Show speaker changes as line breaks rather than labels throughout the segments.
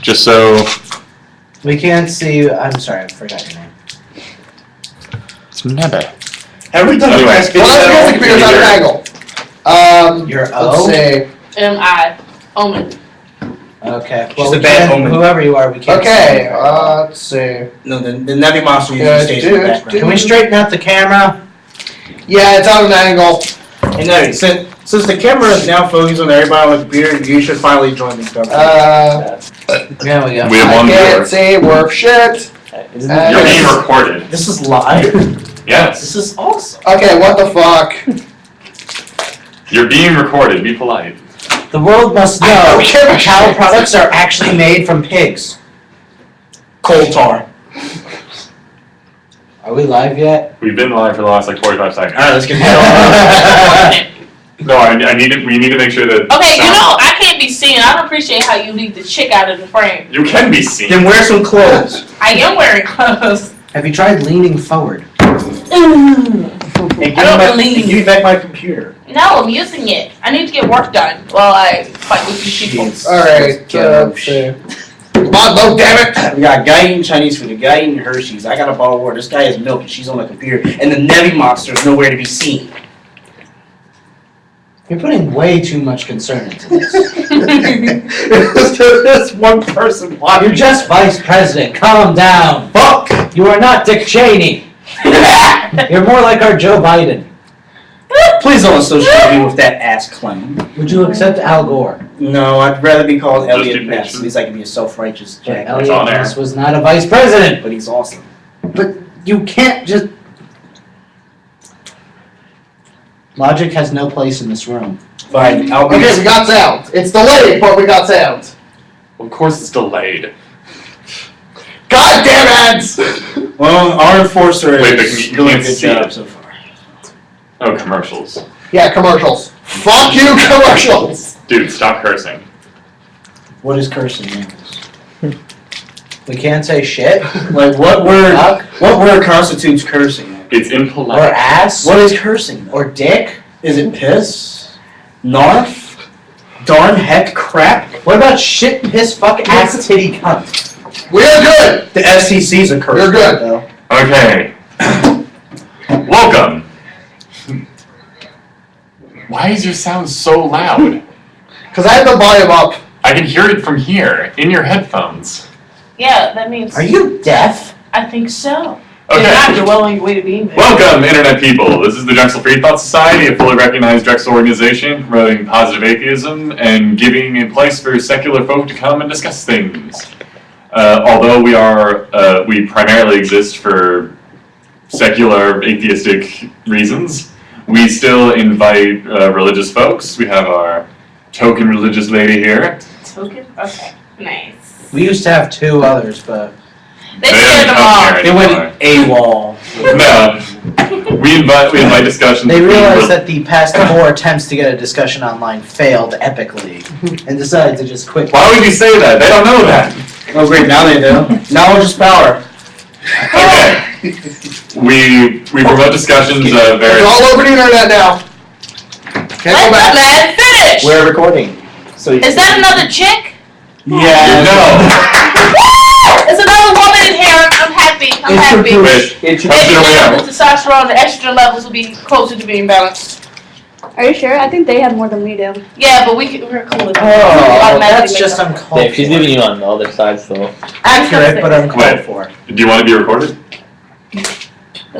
Just so...
We can't see you. I'm sorry, I forgot your name.
It's Nebe.
Every time
Anyway.
the computer's at an angle.
You're
Let's see.
M.I. Omen.
Okay.
She's a bad omen.
Whoever you are, we can't see
Okay,
you very well.
let's see.
No, the Navy monster usually stays in the background.
Can we straighten out the camera?
Yeah, it's on an angle.
And no, since the camera is now focused on everybody on the computer, you should finally join this government.
There we go.
We have one
I
viewer.
can't see worth shit.
You're being recorded.
This is live?
Yes.
This is awesome.
Okay, what the fuck?
You're being recorded. Be polite.
The world must know
I don't give a
cow
shit.
products are actually made from pigs.
Coal tar.
Are we live yet?
We've been live for the last like 45 seconds.
Alright, let's get it.
No, we need to make sure that...
Okay, you know, I can't be seen. I don't appreciate how you leave the chick out of the frame.
You can be seen.
Then wear some clothes.
I am wearing clothes.
Have you tried leaning forward?
Hey, give me back my computer.
No, I'm using it. I need to get work done while I fight with these people.
Alright, let's see. Come on, Bo, damn it!
We got guy eating Chinese food, a guy eating Hershey's. I got a bottle of water. This guy has milk and she's on the computer. And the Navy monster is nowhere to be seen.
You're putting way too much concern into this.
There's one person watching.
You're just vice president. Calm down.
Fuck!
You are not Dick Cheney. You're more like our Joe Biden.
Please don't associate me with that ass clown.
Would you accept Al Gore?
No, I'd rather be called
Just
Elliot
do
Ness.
pictures.
At least I can be a self-righteous
But
jack.
It's on
Elliot
there.
Ness was not a vice president.
But he's awesome.
But you can't just... Logic has no place in this room.
Fine, I'll be.
Okay, we got sound. It's delayed, but we got sound.
Of course it's delayed.
God damn ads!
Well, our enforcer
Wait, but
is
you
doing a
can't
good
see
job
it.
so far.
Oh, commercials.
Yeah, commercials. Fuck you, commercials!
Dude, stop cursing.
What is cursing? Man?
We can't say shit.
Like what word?
Fuck.
What word constitutes cursing?
It's
Or
impolite.
ass.
What is cursing? Though?
Or dick.
Is it piss? Narf? Darn heck crap?
What about shit, piss, fuck, ass, titty, cunt?
We're good!
The SEC's a curse.
You're good.
word, though.
Okay. Welcome. Why is your sound so loud?
Because I have the volume up.
I can hear it from here, in your headphones.
Yeah, that means...
Are you deaf?
I think so. You're
Okay.
well on your way to being there.
Welcome, Internet people. This is the Drexel Freethought Society, a fully recognized Drexel organization promoting positive atheism and giving a place for secular folk to come and discuss things. Although we primarily exist for secular atheistic reasons, we still invite religious folks. We have our token religious lady here.
Token? Okay, nice.
We used to have two others, but...
They scared them
don't
off.
come
They
here
went
anymore.
AWOL.
No. We invite discussions.
They
between
realized that the past 4 attempts to get a discussion online failed epically, and decided to just quit.
Why would you say that? They don't know that.
Oh great, now they do. Knowledge is power.
Okay. We promote discussions of
It's
various...
all over the internet now. Can't go
Let the
back.
man finish!
We're recording. So
Is that another chick?
Yeah.
No.
There's another woman in here. I'm happy. I'm happy.
Wait,
Maybe
how
now the testosterone, the estrogen levels will be closer to being balanced.
Are you sure? I think they have more than we do.
Yeah, but we're cool with it.
Oh, that's just uncalled
Dave, she's
for.
leaving you on the other side still.
Accurate, but uncalled
Wait.
for.
Do you want to be recorded?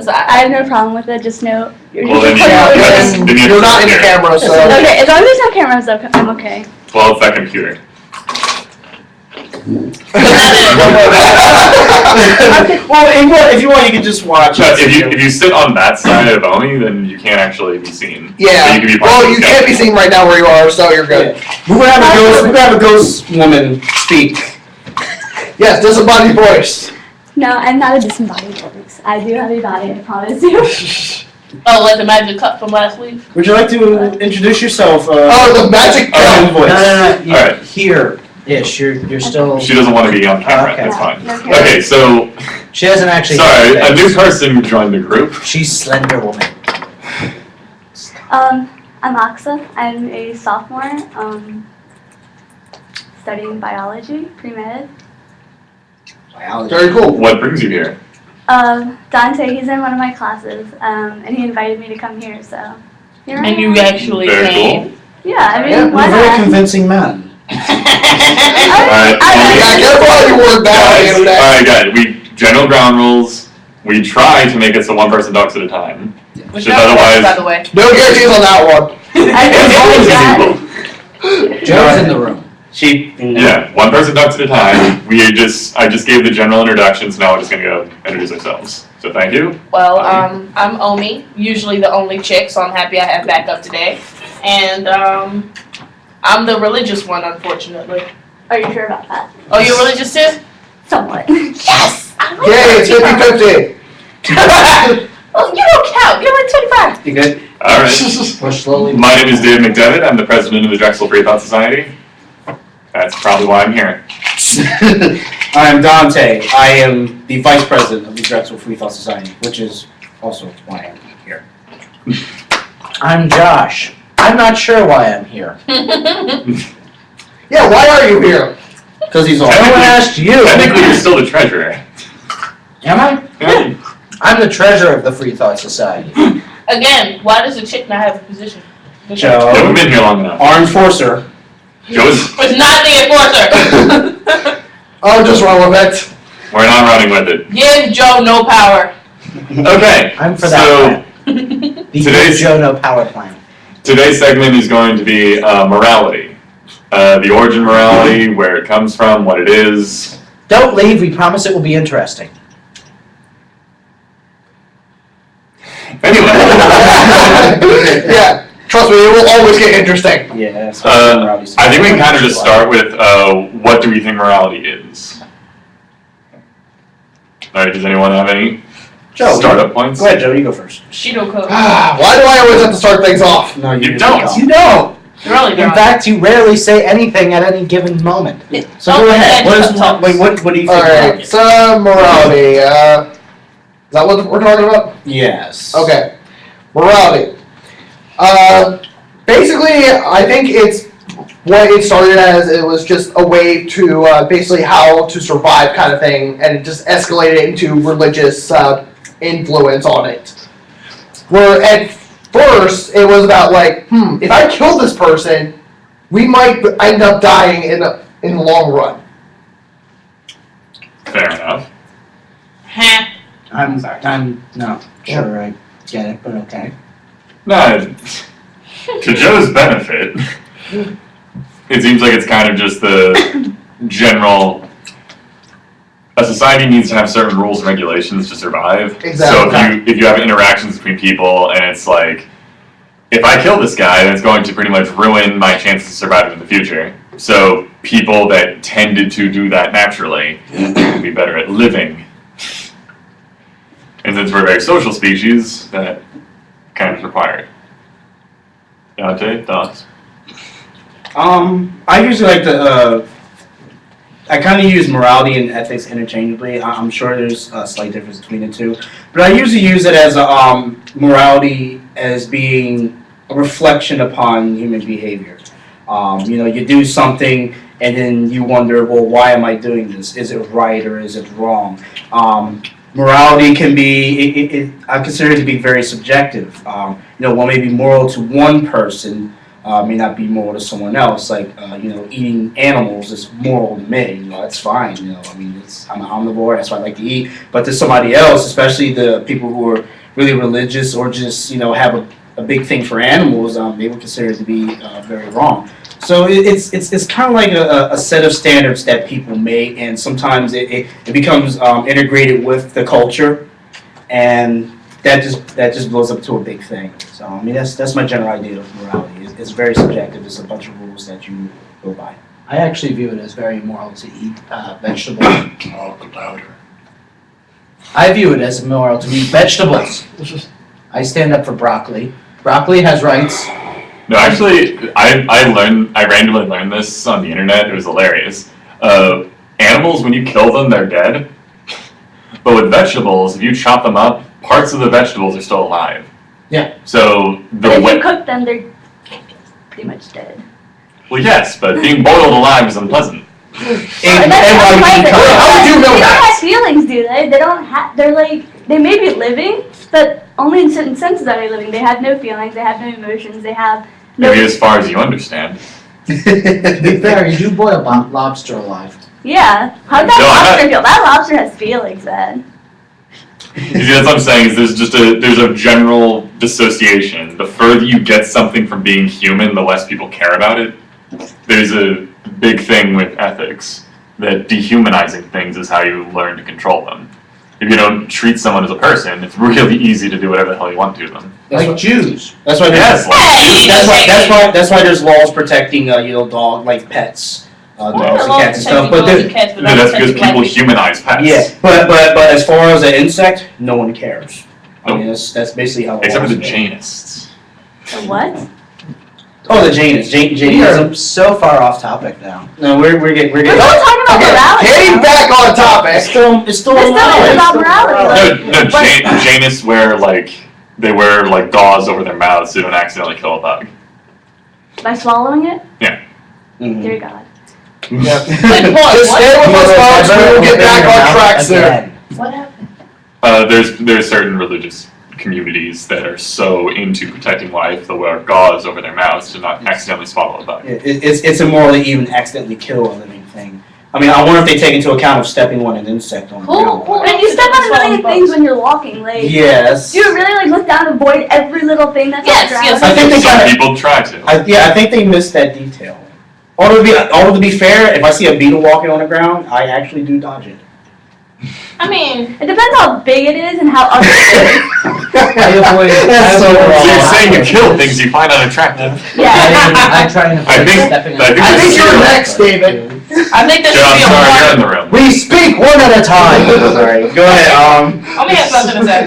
I have no problem with it. Just know you're
Well, then
just
you-
recording.
then you
You're not in the
here.
camera, so...
Okay, as long as there's no cameras, I'm okay.
Well, it's that computer.
Well, if you want, you can just watch.
But if you sit on that side of Oni, then you can't actually be seen.
Yeah.
But you can be part
Well,
of the
you can't be
discussion.
seen right now where you are, so you're good.
We're gonna have a ghost woman speak.
Yes, disembodied voice.
No, I'm not a disembodied voice. I do have a body, I promise you.
Oh, like the magic cup from last week?
Would you like to introduce yourself?
Oh, the magic
Own
cup.
voice.
No. You're
Alright.
Here-ish. You're still...
She doesn't want to be on camera.
Okay.
That's fine.
Okay.
Okay, so
She doesn't actually...
sorry,
have
a new
face.
person joined the group.
She's Slender Woman.
I'm Aksa. I'm a sophomore. studying biology, pre-med.
Biology.
Very cool.
What brings you here?
Dante, he's in one of my classes, and he invited me to come here, so here I
And you
am.
actually
Very
came.
Yeah, I mean,
Yeah,
why
you're a very
not?
convincing man.
Alright,
Yeah, careful how you word that on the internet.
Alright, guys, we, general ground rules, we try to make it so one person talks at a time.
Which
Just
never works,
otherwise-
by the way.
No guarantees on that one.
Joe's in the room.
She.
Yeah, one person talks at a time. I just gave the general introductions, now we're just gonna go introduce ourselves. So thank you.
Well, I'm Omi, usually the only chick, so I'm happy I have backup today. And I'm the religious one, unfortunately.
Are you sure about that?
Oh, you're religious too?
Somewhat.
Yes! I like
Yay, it's
that.
50-50.
Well, you don't count. You're like 25.
You good?
Alright.
We're slowly.
My name is Dave McDevitt, I'm the president of the Drexel Freethought Society. That's probably why I'm here.
I am Dante. I am the vice president of the Drexel Freethought Society, which is also why I'm here.
I'm Josh. I'm not sure why I'm here.
Yeah, why are you here?
Because he's all.
No one asked you.
Technically, you're still the treasurer.
Am I?
Yeah.
I'm the treasurer of the Freethought Society.
Again, why does a chick not have a position?
You
Joe,
haven't been here long enough.
our enforcer.
Joe's,
It's not the enforcer.
I'm just relevant.
we're not running with it.
Give Joe no power.
Okay,
I'm for
so
that plan. The
today's-
Joe No Power plan.
today's segment is going to be morality. The origin of morality, where it comes from, what it is.
Don't leave. We promise it will be interesting.
Anyway,
Yeah, trust me, it will always get interesting.
Yeah.
I think we can kind of just start with what do we think morality is? Alright, does anyone have any
Joe,
startup points?
Go ahead, Joe. You go first.
She don't cook.
Why do I always have to start things off?
No,
You
you
don't.
You don't.
Really
In
don't.
fact, you rarely say anything at any given moment. So
Oh,
go ahead.
yeah.
What is? Wait, what do you think?
Alright, so morality. Is that what we're talking about?
Yes.
Okay. Morality. Basically, I think it's what it started as. It was just a way to basically how to survive kind of thing, and it just escalated into religious influence on it. Where at first it was about like, if I kill this person, we might end up dying in the long run.
Fair enough.
Huh.
I'm not sure I get it, but okay.
No, to Joe's benefit, it seems like it's kind of just the general. A society needs to have certain rules and regulations to survive.
Exactly.
So if you have interactions between people and it's like, if I kill this guy, then it's going to pretty much ruin my chances of surviving in the future. So people that tended to do that naturally will be better at living. And since we're a very social species, that kind of is required. Dante, thoughts?
I usually like to. I kind of use morality and ethics interchangeably. I'm sure there's a slight difference between the two, but I usually use it as morality as being a reflection upon human behavior. You do something and then you wonder, well, why am I doing this? Is it right or is it wrong? Morality can be, I consider it to be very subjective. What may be moral to one person may not be moral to someone else. Like, eating animals is moral to me. That's fine. I'm an omnivore. That's what I like to eat. But to somebody else, especially the people who are really religious or just, have a big thing for animals, they would consider it to be very wrong. So it's kind of like a set of standards that people make, and sometimes it becomes integrated with the culture, and that just blows up to a big thing. So that's my general idea of morality. It's very subjective. It's a bunch of rules that you go by.
I actually view it as very moral to eat vegetables. I view it as moral to eat vegetables. I stand up for broccoli. Broccoli has rights.
No, actually, I randomly learned this on the internet. It was hilarious. Animals, when you kill them, they're dead. But with vegetables, if you chop them up, parts of the vegetables are still alive.
Yeah.
So
But if you cook them, they're pretty much dead.
Well, yes, but being boiled alive is unpleasant.
And that's why
How would you know
they don't
that?
have feelings, do they? They don't have. They're like they may be living, but only in certain senses are they living. They have no feelings. They have no emotions. They have no.
Maybe as far as you understand.
To be fair, you do boil lobster alive.
Yeah. How does that
No, I'm
lobster feel? That lobster has feelings, man.
You see, that's what I'm saying, is there's a general dissociation. The further you get something from being human, the less people care about it. There's a big thing with ethics, that dehumanizing things is how you learn to control them. If you don't treat someone as a person, it's really easy to do whatever the hell you want to them.
Like Jews.
That's why
Yes, like
that's why there's laws protecting dog like pets, dogs and cats and stuff. But
that's because people humanize pets.
yeah, but as far as an insect, no one cares. I mean that's basically how.
Except for the
laws go.
Jainists.
The what?
Oh, the Jainists.
We
Jainism.
are so far off topic now.
No, we're getting.
We're still talking about
Okay,
morality.
getting
though.
back on topic.
It's still
This still
alive.
is about morality.
No, Jainists they wear like gauze over their mouths so they don't accidentally kill a bug.
By swallowing it?
Mhm.
Dear God.
Yeah.
Good point.
Just stay with us, folks. We will get back on track soon.
Again.
What happened?
There's certain religious communities that are so into protecting life they'll wear gauze over their mouths to not accidentally swallow a bug.
It's immoral to even accidentally kill a living thing. I mean, I wonder if they take into account of stepping on an insect on the ground.
Who-
And you step on a million things when you're walking. Like,
Yes.
do you really like look down and avoid every little thing that's
Yes,
on the ground?
yes.
I think they
Some
kinda-
people try to.
I think they missed that detail. Although to be fair, if I see a beetle walking on the ground, I actually do dodge it.
I mean,
It depends how big it is and how ugly it is.
That's so
So
wrong.
you're saying you kill things you find unattractive.
Yeah.
I try and
I
avoid
think-
stepping
I think
I think
this
you're
is-
next, David.
I think there
Joe,
should
I'm
be a
sorry, you're in
warning.
the room.
We speak one at a time.
Sorry. Go ahead.
Let me have something to say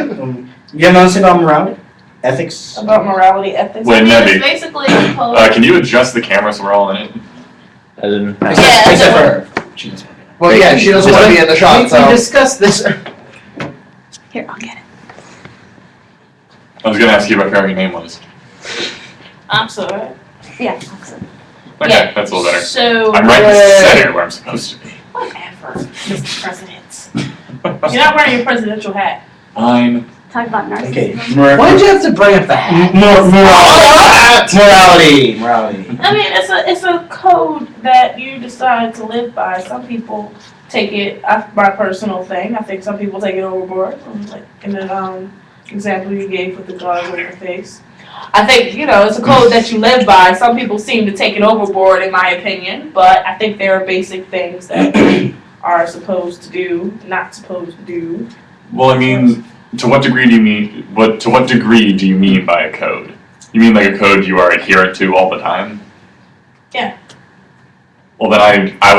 You have nothing about morality, ethics.
about morality, ethics.
Wait,
I mean,
Nebby.
it's basically a code.
Can you adjust the camera so we're all in it?
I didn't.
Yeah,
Except for her. She doesn't want to be.
Well, yeah, she doesn't want to be in the shot,
We
so.
discussed this.
Here, I'll get it.
I was gonna ask you about where your name was.
I'm sorry.
Yeah, excellent.
Okay,
Yeah.
that's a little better.
So,
I'm right in the center where I'm supposed to be.
whatever, Mr. President. You're not wearing your presidential hat.
Fine.
Talk about narcissism.
Okay.
Why did you have to bring up the hat?
Morality.
I mean, it's a code that you decide to live by. Some people take it, my personal thing. I think some people take it overboard. Like in the example you gave with the gauze on your face. I think, it's a code that you live by. Some people seem to take it overboard, in my opinion. But I think there are basic things that we are supposed to do, not supposed to do.
Well, I mean, to what degree do you mean? To what degree do you mean by a code? You mean like a code you are adherent to all the time?
Yeah.
Well, then I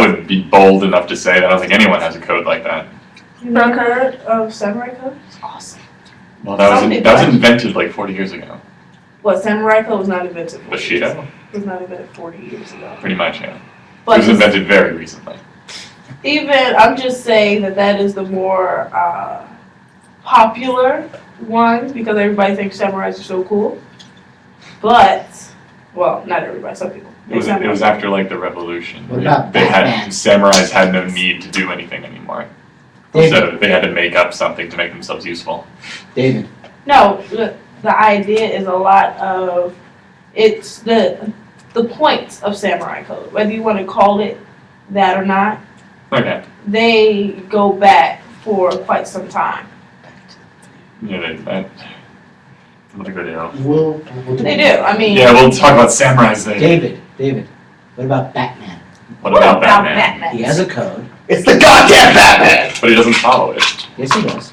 would be bold enough to say that I don't think anyone has a code like that.
You never heard of samurai code? It's awesome.
Well, that
Some
was
people
invented like 40 years ago.
What, samurai code was not invented 40 years
Bushido?
ago. It was not invented 40 years ago.
Pretty much, yeah. It
But
was invented very recently.
I'm just saying that is the more popular one because everybody thinks samurais are so cool. But, well, not everybody, some people.
It was after like the revolution.
What about
They samurais had no need to do anything anymore.
David.
So they had to make up something to make themselves useful.
David.
No, the idea is a lot of, it's the point of samurai code. Whether you want to call it that or not,
Okay.
they go back for quite some time.
Yeah, I don't think they do.
We'll
They do, I mean.
Yeah, we'll talk about samurais later.
David. What about Batman?
What about Batman?
He has a code.
It's the goddamn Batman!
But he doesn't follow it.
Yes, he does.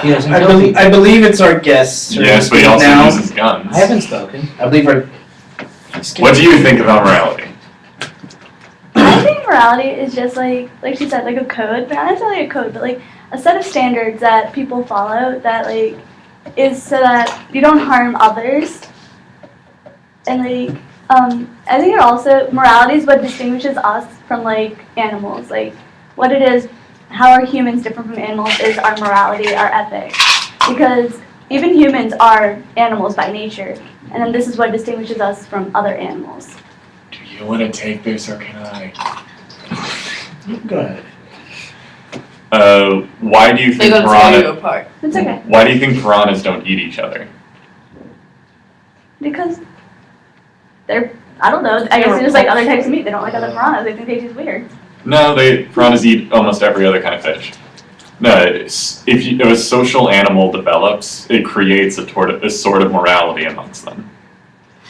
He doesn't
I
kill
believe,
people.
I believe it's our guest.
Yes, but he also
now.
uses guns.
I haven't spoken.
I believe our.
What do you think about morality?
I think morality is just like she said, like a code, but not necessarily a code, but like a set of standards that people follow that like is so that you don't harm others. And like, I think it also, morality is what distinguishes us from like animals. Like what it is, how are humans different from animals is our morality, our ethics. Because even humans are animals by nature. And then this is what distinguishes us from other animals.
you want to take this or can I?
Go ahead.
Why do you
They're
think
gonna tear you apart.
It's okay.
Why do you think piranhas don't eat each other?
Because they're, I don't know, I guess they're just like other types of meat. They don't like other piranhas. They think they taste weird.
No, piranhas eat almost every other kind of fish. No, if a social animal develops, it creates a sort of morality amongst them.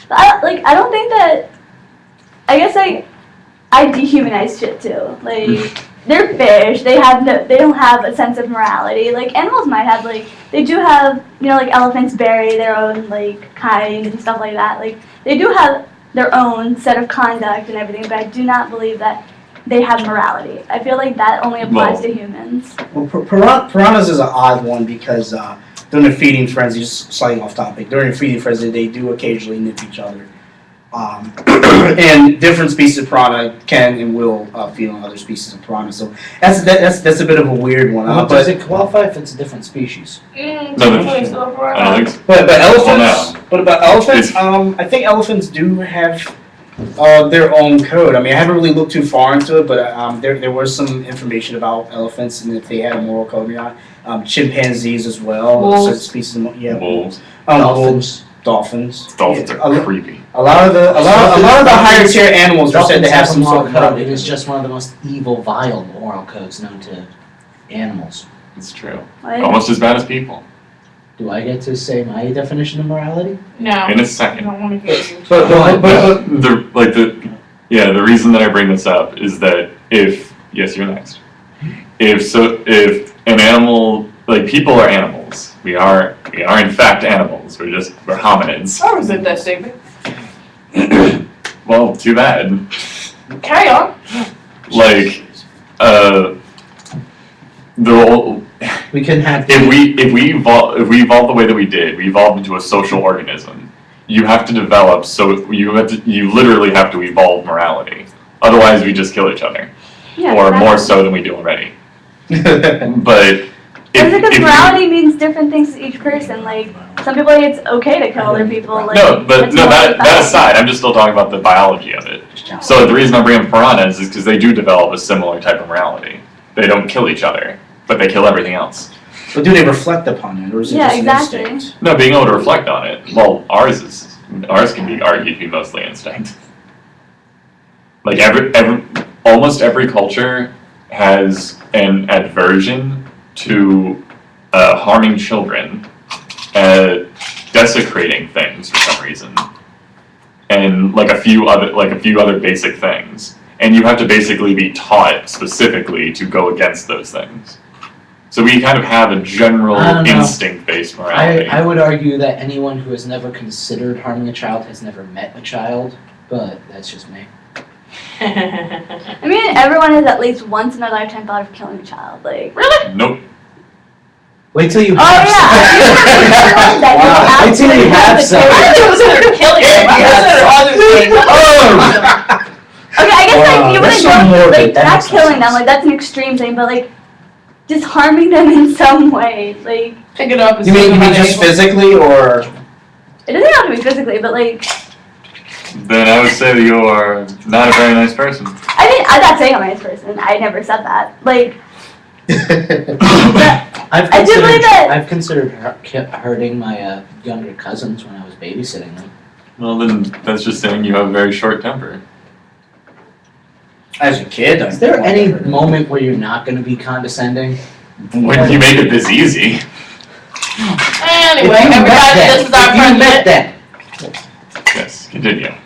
But I don't think that, I guess I dehumanize shit too. Like, they're fish, they don't have a sense of morality. Like, animals might have, like, they do have, like, elephants bury their own, like, kind and stuff like that. Like, they do have their own set of conduct and everything, but I do not believe that they have morality. I feel like that only applies to humans.
Well, piranhas is an odd one because during their feeding frenzy, just slightly off topic, during their feeding frenzy, they do occasionally nip each other. And different species of piranha can and will feed on other species of piranha. So that's a bit of a weird one.
But
But
does it qualify if it's a different species?
No, I don't think so.
but elephants.
Well, no.
But about elephants, I think elephants do have their own code. I mean, I haven't really looked too far into it, but there was some information about elephants and if they had a moral code or not. Chimpanzees as well.
Wolves.
Certain species of
Wolves.
wolves. Dolphins.
Dolphins
Yeah,
are creepy.
a lot of the higher tier animals are said to have some
moral
sort of
code.
morality.
It is just one of the most evil, vile moral codes known to animals.
It's true.
Like,
Almost as bad as people.
Do I get to say my definition of morality?
No.
In a
I
second.
don't want to hear you.
The reason that I bring this up is that yes, you're next. If an animal, like people are animals. We are in fact animals. We're hominids.
I resent that statement.
Well, too bad.
Carry on.
Like,
We can have.
if we evolve the way that we did, we evolved into a social organism. You have to develop, so you literally have to evolve morality. Otherwise, we just kill each other,
yeah,
or
exactly.
more so than we do already. But
Because morality means different things to each person. Like, some people think it's okay to kill other people. Like,
that aside, I'm just still talking about the biology of it. So the reason I bring up piranhas is because they do develop a similar type of morality. They don't kill each other, but they kill everything else.
But do they reflect upon it, or is it
Yeah,
just
exactly.
an instinct?
No, being able to reflect on it. Well, ours can be argued to be mostly instinct. Like almost every culture has an aversion to harming children, desecrating things for some reason, and like a few other basic things. And you have to basically be taught specifically to go against those things. So we kind of have a general
I don't know.
instinct-based morality.
I would argue that anyone who has never considered harming a child has never met a child, but that's just me.
I mean, everyone has at least once in their lifetime thought of killing a child. Like, really?
Nope.
Wait till you
Oh
have
yeah.
Wow. Wait till you have some.
I think it was her killing him. I consider other things.
Okay, I guess
Wow,
like you
that's
wouldn't
so
go
morbid.
like
That
not
makes no
killing them,
sense.
like that's an extreme thing, but like just harming them in some way. Like
Pick it up and
You
see
mean
how
just
they-
physically, or
it doesn't have to be physically, but like
Then I would say that you are not a very nice person.
I mean I'm not saying I'm a nice person. I never said that. Like I do believe that-
I've considered hurting my younger cousins when I was babysitting them.
Well, then that's just saying you have a very short temper.
as a kid?
Is there any moment where you're not going to be condescending?
When you make it this easy.
Anyway, everybody, this is our
If you met
president.
them.
Yes, continue.
yeah,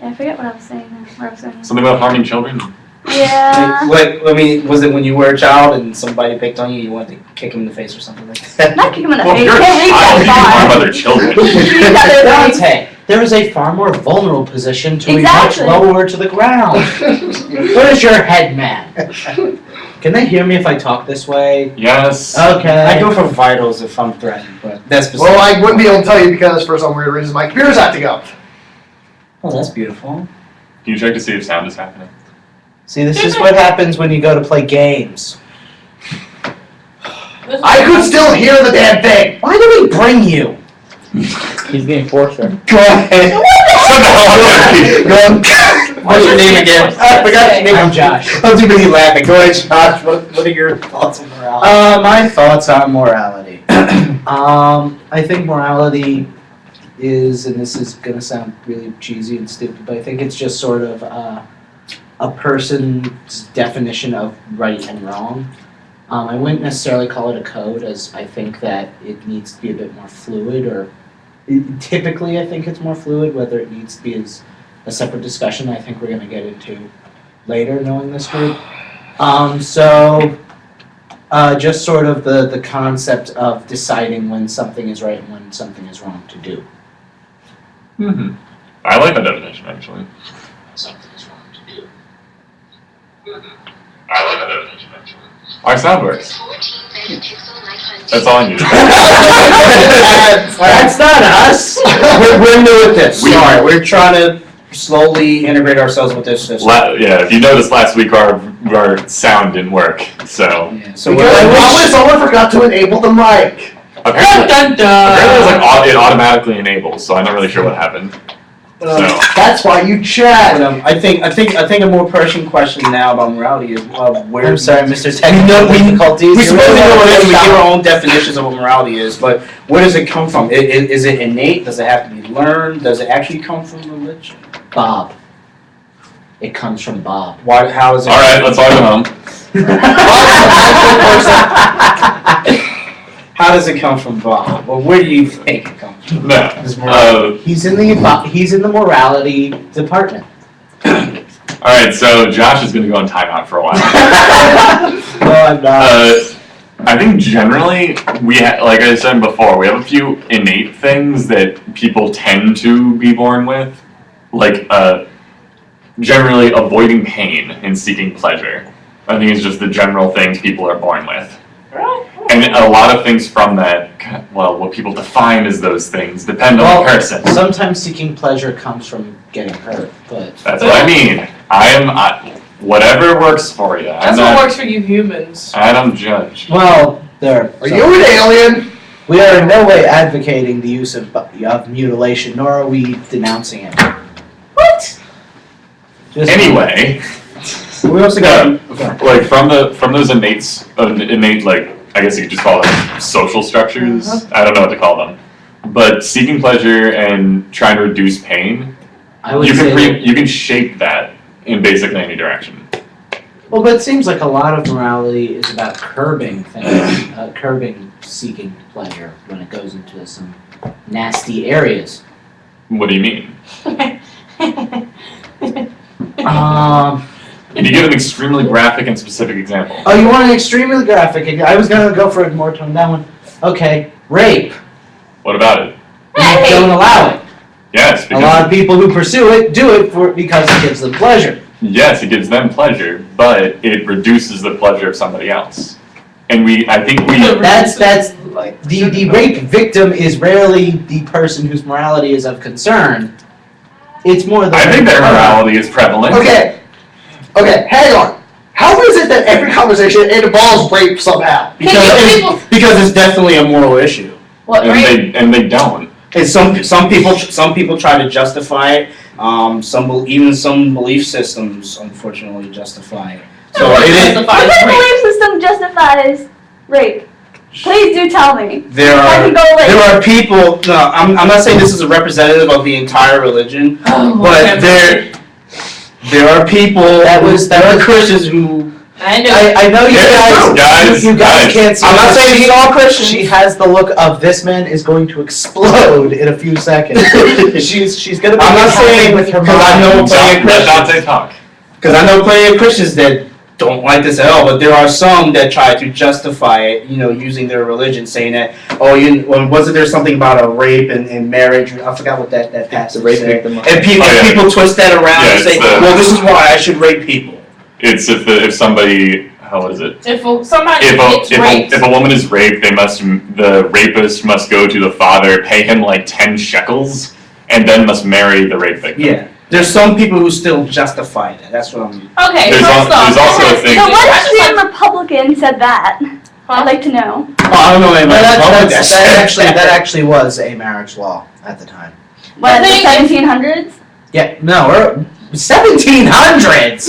I forget what I was saying now. Where I was going.
Something about harming children?
Yeah.
I mean, was it when you were a child and somebody picked on you, you wanted to kick him in the face or something like that?
Not kick him in the
Well, if
face.
you're a
Can't reach
child, you can harm
that
other children.
far.
Dante, there is a far more vulnerable position to
Exactly.
be much lower to the ground. Where is your head, man? Can they hear me if I talk this way?
Yes.
Okay.
I go for vitals if I'm threatened, but that's specific.
Well, I wouldn't be able to tell you because for some weird reason my computers have to go.
Oh, that's beautiful.
Can you check to see if sound is happening?
See, this is what happens when you go to play games.
I could still hear the damn thing.
Why do we bring you?
He's getting forced there.
Go ahead. What's your name again? I forgot your name.
I'm Josh.
I'm too busy laughing. Go ahead, Josh. What are your thoughts on morality?
My thoughts on morality. I think morality is, and this is gonna sound really cheesy and stupid, but I think it's just sort of a person's definition of right and wrong. I wouldn't necessarily call it a code, as I think that it needs to be a bit more fluid, or typically I think it's more fluid. Whether it needs to be as a separate discussion, I think we're gonna get into later, knowing this group. Just sort of the concept of deciding when something is right and when something is wrong to do.
Mm-hmm. I like that definition, actually.
Something is wrong to do.
I like that definition, actually. Our sound works.
14 megapixel
That's all I need.
That's not us.
We're new at this. Sorry, we're trying to slowly integrate ourselves with this system.
Yeah, if you noticed last week, our sound didn't work. So
Yeah, so
Because someone forgot to enable the mic.
apparently,
Dun, dun,
apparently it was
dun.
like it automatically enables. So I'm not really sure what happened. So
That's why you chat.
I think a more pressing question now about morality is where.
I'm sorry, Mr.
We
Technical difficulties.
We
You're
supposedly know what it is. We
stop.
give our own definitions of what morality is, but where does it come from? Is it innate? Does it have to be learned? Does it actually come from religion?
Bob. It comes from Bob.
Why? How is it?
all right, let's all go home.
How does it come from Bob? Well, where do you think it comes from?
No.
This morality.
He's in the morality department.
All right, so Josh is going to go on timeout for a while.
No, I'm not.
I think generally like I said before, we have a few innate things that people tend to be born with, like generally avoiding pain and seeking pleasure. I think it's just the general things people are born with. And a lot of things from that, well, what people define as those things depend on the person.
Sometimes seeking pleasure comes from getting hurt, but
That's what I mean. Whatever works for you.
That's what works for you humans.
I don't judge.
well, there.
Are you an alien?
We are in no way advocating the use of mutilation, nor are we denouncing it.
What?
Just-
Anyway,
We also got.
like from those innate like I guess you could just call them social structures. I don't know what to call them, but seeking pleasure and trying to reduce pain,
I would
you
say.
can shape that in basically any direction.
Well, but it seems like a lot of morality is about curbing things, curbing seeking pleasure when it goes into some nasty areas.
What do you mean? Can you give an extremely graphic and specific example?
Oh, you want an extremely graphic? I was gonna go for a more toned down one. Okay, rape.
What about it?
We don't allow it.
Yes,
A lot of people who pursue it do it because it gives them pleasure.
yes, it gives them pleasure, but it reduces the pleasure of somebody else. And I think we
That's the rape victim is rarely the person whose morality is of concern. It's more the.
I think their morality is prevalent.
Okay, hang on. How is it that every conversation involves rape somehow?
Because it's definitely a moral issue.
What, right?
And they don't.
And some people try to justify it. Even some belief systems unfortunately justify it. So
What
it is,
justifies
What
rape?
belief system justifies rape? Please do tell me.
there
I
are
can go like.
there are people. No, I'm not saying this is a representative of the entire religion, but there are people. There are Christians who.
I know.
I know you
Guys,
you guys can't see.
I'm not
her.
saying these are all Christians.
She has the look of this man is going to explode in a few seconds. she's gonna be
I'm not saying
with her
because I know
mind.
plenty of
Let
Christians.
Dante talk.
Because I know plenty of Christians that don't like this at all, but there are some that try to justify it, using their religion, saying that, wasn't there something about a rape and marriage? I forgot what that passage said. And people twist that around and say, well, this is why I should rape people.
It's if somebody, how is it?
If somebody gets raped,
If a woman is raped, the rapist must go to the father, pay him like 10 shekels, and then must marry the rape victim.
Yeah. There's some people who still justify that. That's what I'm.
okay,
There's
first off,
also a thing.
So what
I just
extreme Republican said that? I'd like to know.
Oh, I don't know anybody.
That actually was a marriage law at the time.
What, the
thing is-
1700s?
Yeah, no, we're 1700s.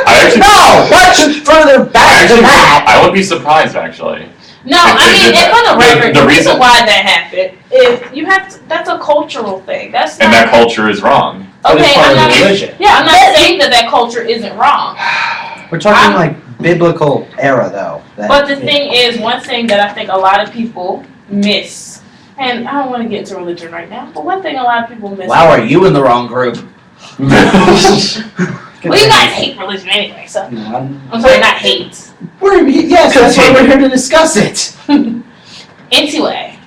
I actually,
No, much further back than that.
I would be surprised actually.
No,
If
I
they
mean,
did
and for
that.
the record,
The
the reason
reason-
why that happened is you have to, that's a cultural thing. That's
And that
not,
culture is wrong.
But it's
okay,
part
I'm
of
not,
the religion.
yeah, I'm not saying that culture isn't wrong.
We're talking like biblical era, though.
But the thing is, one thing that I think a lot of people miss, and I don't want to get into religion right now, but one thing a lot of people miss.
Wow, are you in the wrong group?
Well, you guys hate religion anyway, so.
No,
I'm sorry, not hate.
Yes, that's why we're here to discuss it.
Anyway,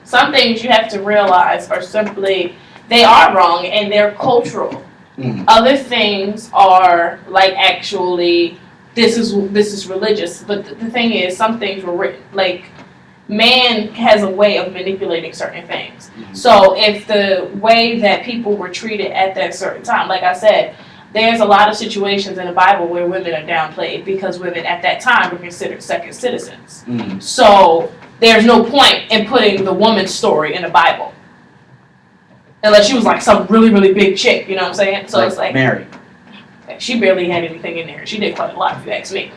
some things you have to realize are simply, they are wrong and they're cultural.
Mhm.
Other things are like actually, this is religious, but the thing is, some things were written, like, man has a way of manipulating certain things. So if the way that people were treated at that certain time, like I said, there's a lot of situations in the Bible where women are downplayed because women at that time were considered second citizens.
Mhm.
So there's no point in putting the woman's story in the Bible. Unless she was like some really, really big chick, you know what I'm saying? So it's like,
Mary.
she barely had anything in there. She did quite a lot, if you ask me.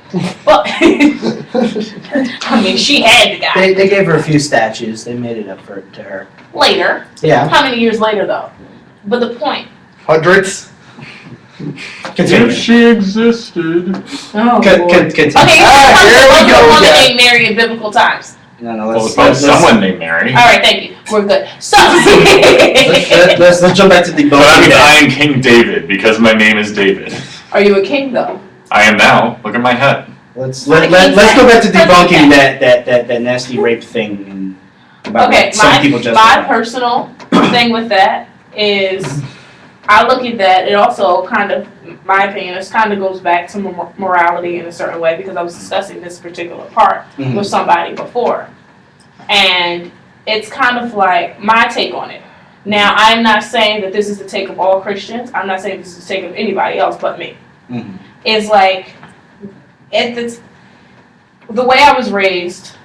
But, I mean, she had the guy.
They gave her a few statues. They made it up to her.
Later.
Yeah.
How many years later, though? But the point.
Hundreds.
Continue.
If she existed.
Oh,
Continue.
Okay,
Ah, here we
was
go
a woman
again.
named Mary in biblical times.
No, no,
Well,
let's,
it's about
let's,
someone named Mary.
All right, thank you. We're good. So,
let's jump back to the
But that means I
debunking.
am King David because my name is David.
are you a king, though?
I am now. Look at my head.
Let's
Let's go back to debunking that nasty rape thing and about
Okay,
what some people
my
justify.
personal thing with that is, I look at that, it also kind of, my opinion, this kind of goes back to morality in a certain way, because I was discussing this particular part
Mhm.
with somebody before. And it's kind of like my take on it. Now, I'm not saying that this is the take of all Christians. I'm not saying this is the take of anybody else but me.
Mhm.
It's like, the way I was raised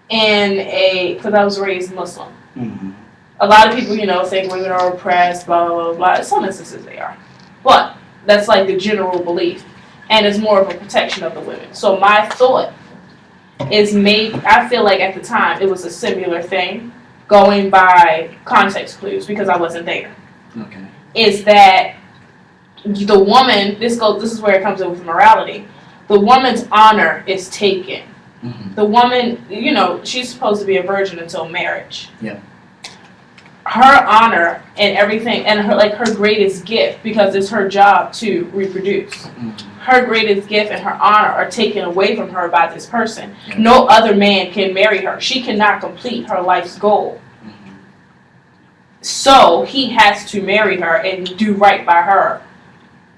because I was raised Muslim.
Mhm.
A lot of people, think women are oppressed, blah, blah, blah, blah. In some instances they are. But that's like the general belief. And it's more of a protection of the women. So my thought is I feel like at the time it was a similar thing, going by context clues because I wasn't there.
Okay.
Is that the woman, this is where it comes in with morality, the woman's honor is taken.
Mhm.
The woman, she's supposed to be a virgin until marriage.
Yeah.
Her honor and everything, and her greatest gift, because it's her job to reproduce.
Mhm.
Her greatest gift and her honor are taken away from her by this person.
Yeah.
No other man can marry her. She cannot complete her life's goal.
Mhm.
So he has to marry her and do right by her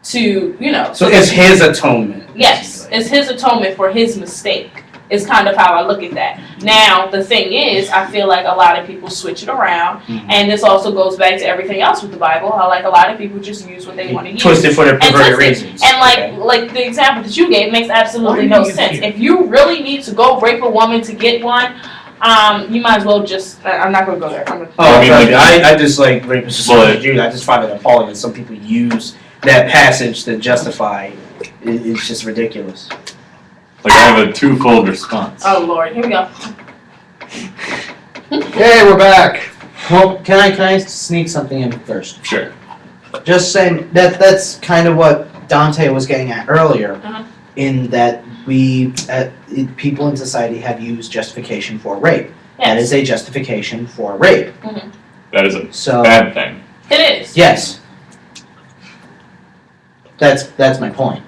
to,
So it's his atonement.
yes, it's his atonement for his mistake. Is kind of how I look at that. Now, the thing is, I feel like a lot of people switch it around,
Mhm.
and this also goes back to everything else with the Bible, how like a lot of people just use what they want to use.
Twist it for their
And
perverted
twist it.
reasons.
And
Okay.
like the example that you gave makes absolutely
Why are
no
you
sense.
here?
If you really need to go rape a woman to get one, you might as well just. I'm not gonna go there. I'm gonna.
Oh,
I mean,
trust
like-
me, I just like rapists
But-
as Jews. I just find it appalling that some people use that passage to justify. It's just ridiculous.
Like I have a twofold response.
Oh Lord, here we go.
Hey, we're back.
Well, can I sneak something in first?
Sure.
Just saying that's kind of what Dante was getting at earlier,
Uh-huh.
in that people in society have used justification for rape. That
Yes,
is a justification for rape.
That is a
So
bad thing.
it is.
yes, that's my point.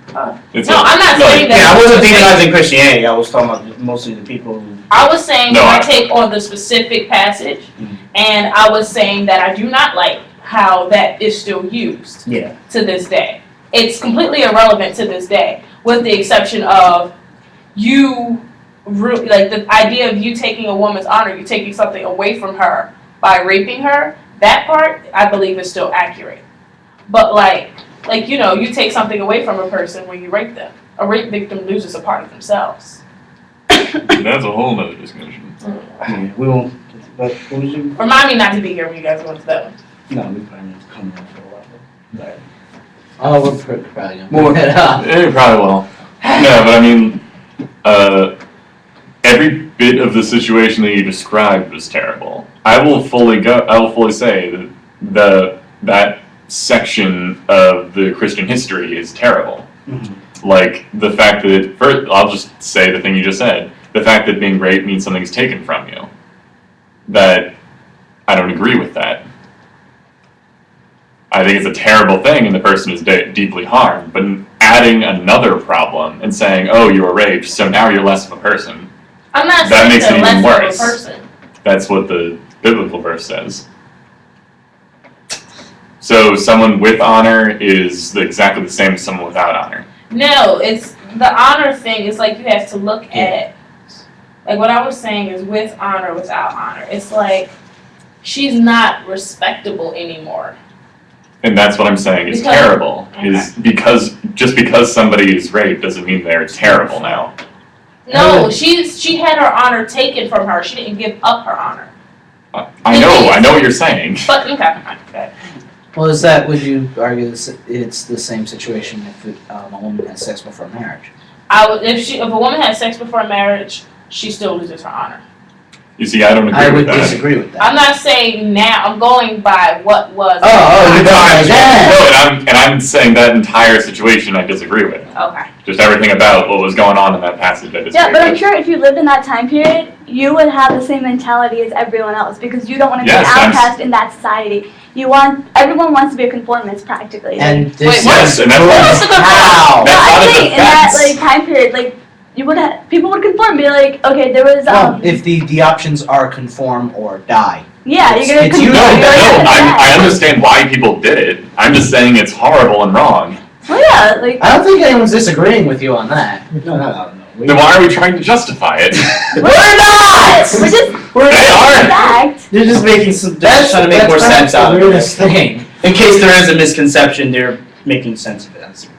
It's
No, I'm not saying that.
Yeah, I wasn't demonizing Christianity. I was talking about mostly the people who.
I was saying
No,
my
I-
take on the specific passage,
Mhm.
and I was saying that I do not like how that is still used
Yeah.
to this day. It's completely irrelevant to this day, with the exception of like the idea of you taking a woman's honor, you taking something away from her by raping her. That part, I believe, is still accurate. But you take something away from a person when you rape them. A rape victim loses a part of themselves.
That's a whole nother discussion.
We won't. But what was you?
Remind me not to be here when you guys go into that one.
No, we probably need to come in for a level. But
Oh, we're probably gonna
More-
bring it up.
It probably will. No, but I mean, every bit of the situation that you described was terrible. I will fully say that that section of the Christian history is terrible. Like, the fact that, first, I'll just say the thing you just said, the fact that being raped means something's taken from you. That, I don't agree with that. I think it's a terrible thing and the person is deeply harmed, but adding another problem and saying, oh, you were raped, so now you're less of a person,
I'm not
that
saying
makes it
they're
even
less
worse.
of a person.
That's what the biblical verse says. So someone with honor is exactly the same as someone without honor.
No, it's the honor thing is like you have to look at, like what I was saying is with honor, without honor. It's like she's not respectable anymore.
And that's what I'm saying is
Because-
terrible. Is just because somebody is raped doesn't mean they're terrible now.
No, she had her honor taken from her. She didn't give up her honor.
I know what you're saying.
But okay.
Well, would you argue it's the same situation if a woman has sex before marriage?
If a woman has sex before marriage, she still loses her honor.
You see, I don't agree
I
with
would
that.
disagree with that.
I'm not saying now. I'm going by what was.
you're going by that.
No, and I'm saying that entire situation I disagree with.
Okay.
Just everything about what was going on in that passage I disagree
Yeah, but I'm
with.
sure if you lived in that time period, you would have the same mentality as everyone else because you don't want to be
Yes,
an outcast in that society. Everyone wants to be a conformist practically.
And this
Wait, what?
Yes, and that's
how.
No,
That's not
I'm
a
saying in that
defense.
time period, people would conform, be like, okay, there was
Well, if the options are conform or die.
yeah, you're gonna
it's
conform.
No,
you-
you're gonna
I
die.
understand why people did it. I'm just saying it's horrible and wrong.
Well, yeah, like
I don't think anyone's disagreeing with you on that.
no.
Then why are we trying to justify it?
We're not!
we're just
They are.
fact.
They're just making they're trying to make more sense out of
the
it.
weirdest thing.
In case there is a misconception, they're making sense of it. That's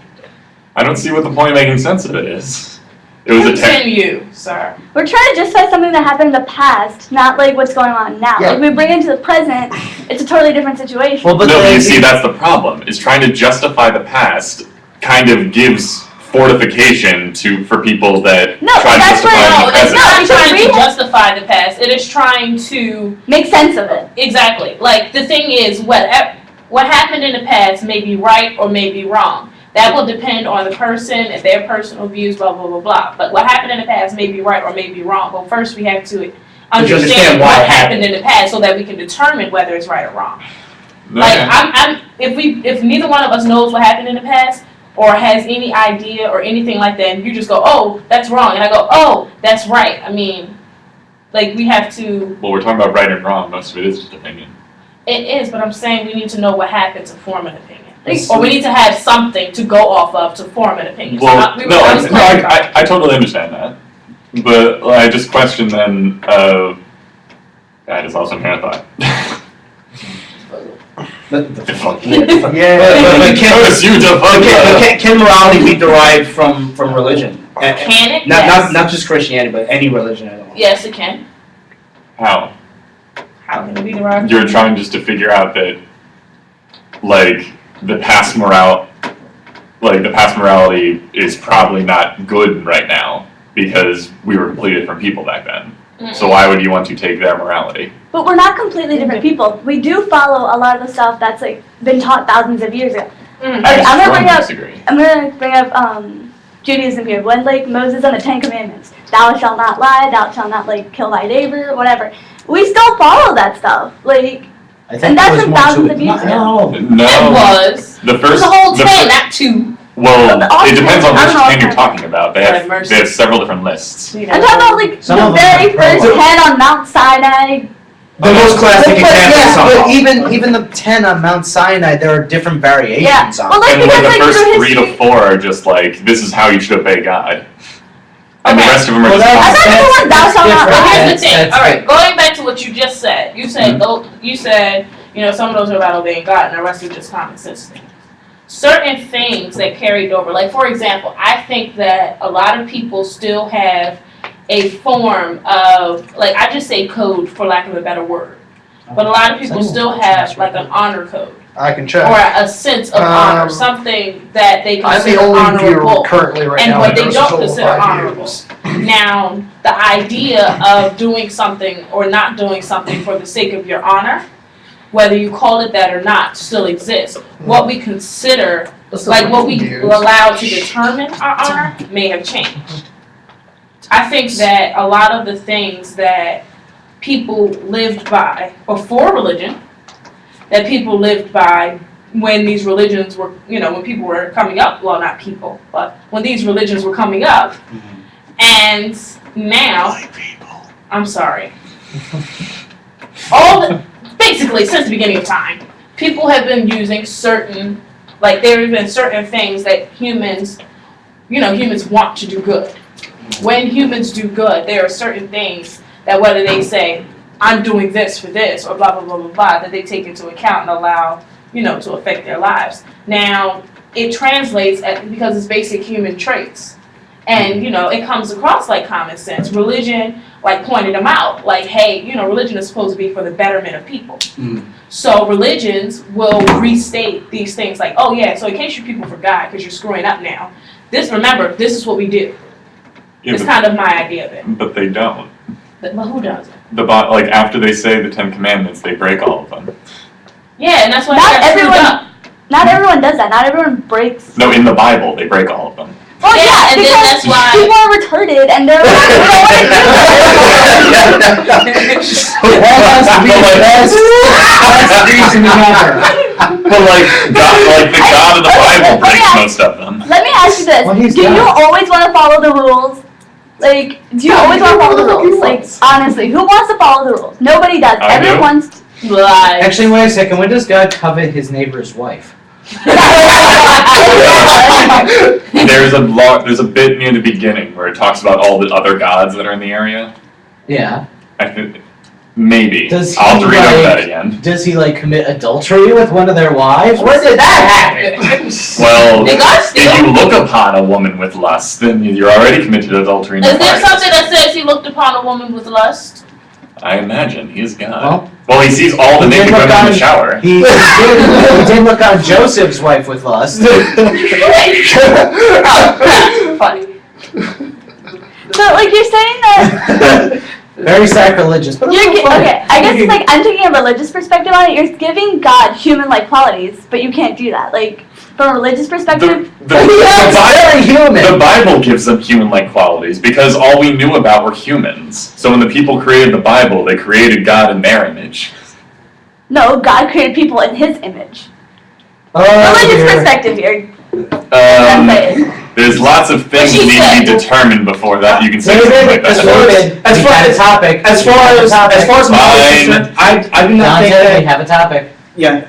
I don't see what the point of making sense of it is. It was a
Continue, sir.
We're trying to justify something that happened in the past, not like what's going on now.
Yeah.
Like we bring it into the present, it's a totally different situation.
Well, but
No, but
then
you see, that's the problem. Is trying to justify the past kind of gives fortification for people that
No,
try to
that's
justify
what-
the
No, it's
present.
not
because
trying
we
to
have-
justify the past. It is trying to
Make sense of it.
exactly. Like the thing is, what happened in the past may be right or may be wrong. That will depend on the person and their personal views, blah blah blah blah. But what happened in the past may be right or may be wrong. But first, we have to
you
understand
understand why
what
it happened.
happened in the past so that we can determine whether it's right or wrong.
Okay.
Like if neither one of us knows what happened in the past or has any idea or anything like that, and you just go, oh, that's wrong, and I go, oh, that's right. I mean, like we have to.
Well, we're talking about right and wrong. Most of it is just opinion.
It is, but I'm saying we need to know what happened to form an opinion,
Like,
or we need to have something to go off of to form an opinion.
Well,
so I was clarifying.
I totally understand that. But I just question then, I just lost my train of thought.
But the fuck.
Yeah.
But can,
Notice you defunct.
can morality be derived from religion?
Can it?
Not,
Yes.
not just Christianity, but any religion at all.
Yes, it can.
How?
How can it be derived?
You're trying just to figure out that, like, the past morality is probably not good right now because we were completely different people back then. So why would you want to take their morality?
But we're not completely different people. We do follow a lot of the stuff that's like been taught thousands of years ago.
Mm.
Okay, I'm gonna bring up-
disagree.
I'm gonna bring up Judaism here. When like Moses and the Ten Commandments, thou shalt not lie, thou shalt not like kill thy neighbor, whatever. We still follow that stuff. Like,
I think
and that's
there was
from
more to
thousands
it.
of years ago.
No.
No.
It was.
The
It was
first.
a whole
the
10,
fir-
not 2.
Well,
But all
it depends on
ten, I
which
don't know
10 you're
what
talking about. They
Right, mercy.
have several different lists.
I'm talking about like
Some
the
of them
very
are
first
pro-
10 on Mount Sinai.
The most classic
But
example
yeah,
is
but
somehow.
even the 10 on Mount Sinai, there are different variations
Yeah.
on
Well,
it.
like
And where
because
the
like
first
through
3 to
history.
4 are just like, this is how you should obey God. And the
Okay.
rest of them are
Well,
just
I thought
that's-
the one thou shalt not
different.
But
lie.
here's the thing.
That's
All right,
it.
going back to what you just said. You said, you know, some of those are about obeying God, and the rest are just common sense things. Certain things that carried over, like for example, I think that a lot of people still have a form of, like I just say code for lack of a better word. but a lot of people still have like an honor code
I can
or
check.
a sense of honor, something that they
I'm the
consider
only viewer
honorable.
currently right
And
now.
what they
There's a
don't
total of
consider
5
honorable.
views.
Now, the idea of doing something or not doing something for the sake of your honor, whether you call it that or not, still exists. What we consider, like what we allow to determine our honor, may have changed. I think that a lot of the things that people lived by before religion, that people lived by when these religions were, when people were coming up, well, not people, but when these religions were coming up, and now, I'm sorry, basically since the beginning of time, people have been using certain, like there have been certain things that humans want to do good. When humans do good, there are certain things that whether they say, I'm doing this for this, or blah, blah, blah, blah, blah, that they take into account and allow, to affect their lives. Now, it translates because it's basic human traits. And, it comes across like common sense. Religion, like, pointed them out. Like, hey, religion is supposed to be for the betterment of people. So religions will restate these things like, oh, yeah, so in case you people forgot, because you're screwing up now, remember, this is what we do.
Yeah,
It's kind of my idea of it.
but they don't.
But who does it?
Like after they say the 10 Commandments, they break all of them.
Yeah, and that's why
Not
I got screwed
everyone-
up.
Not everyone does that. Not everyone breaks.
No, in the Bible, they break all of them.
Well,
Yeah,
yeah,
and then
because
that's why-
people are retarded and they're like, they don't want to do
That has to be the best reason ever.
But like the God of the Bible
Let me
breaks
ask-
most of them.
Let me ask you this:
Well, he's
do you
God.
always want to follow the rules? Like, do you always want to follow the rules? Like, honestly, who wants to follow the rules? Nobody does.
I
Everyone
do.
wants.
Like,
Actually, wait a second. When does God covet his neighbor's wife?
There's a bit near the beginning where it talks about all the other gods that are in the area.
Yeah.
I think maybe.
Does
I'll have
he,
to read over
like-
that again.
Does he like commit adultery with one of their wives?
When did that happen?
Well,
They got
if
still.
you look upon a woman with lust, then you're already committed adultery. In
Is
the
there
Bible.
something that says he looked upon a woman with lust?
I imagine he is God.
Well,
Well, he sees all the
he did
naked
look
women in
on-
the shower.
he did look on Joseph's wife with lust.
Funny.
So, like, you're saying that
Very sacrilegious, but
you're
also funny.
okay. I guess it's like I'm taking a religious perspective on it. You're giving God human-like qualities, but you can't do that. Like, from a religious perspective,
The Bible,
very human.
the Bible gives them human-like qualities because all we knew about were humans. So when the people created the Bible, they created God in their image.
no, God created people in His image.
Oh,
Religious
dear.
perspective here. That's it.
There's lots of things
But
that
she
need to be
said-
determined before that you can say something
David,
like that.
David,
As
we
far
have
as-
a topic.
As far as morality is
Fine.
concerned, I do not think
Dante, we
that.
have a topic.
Yeah.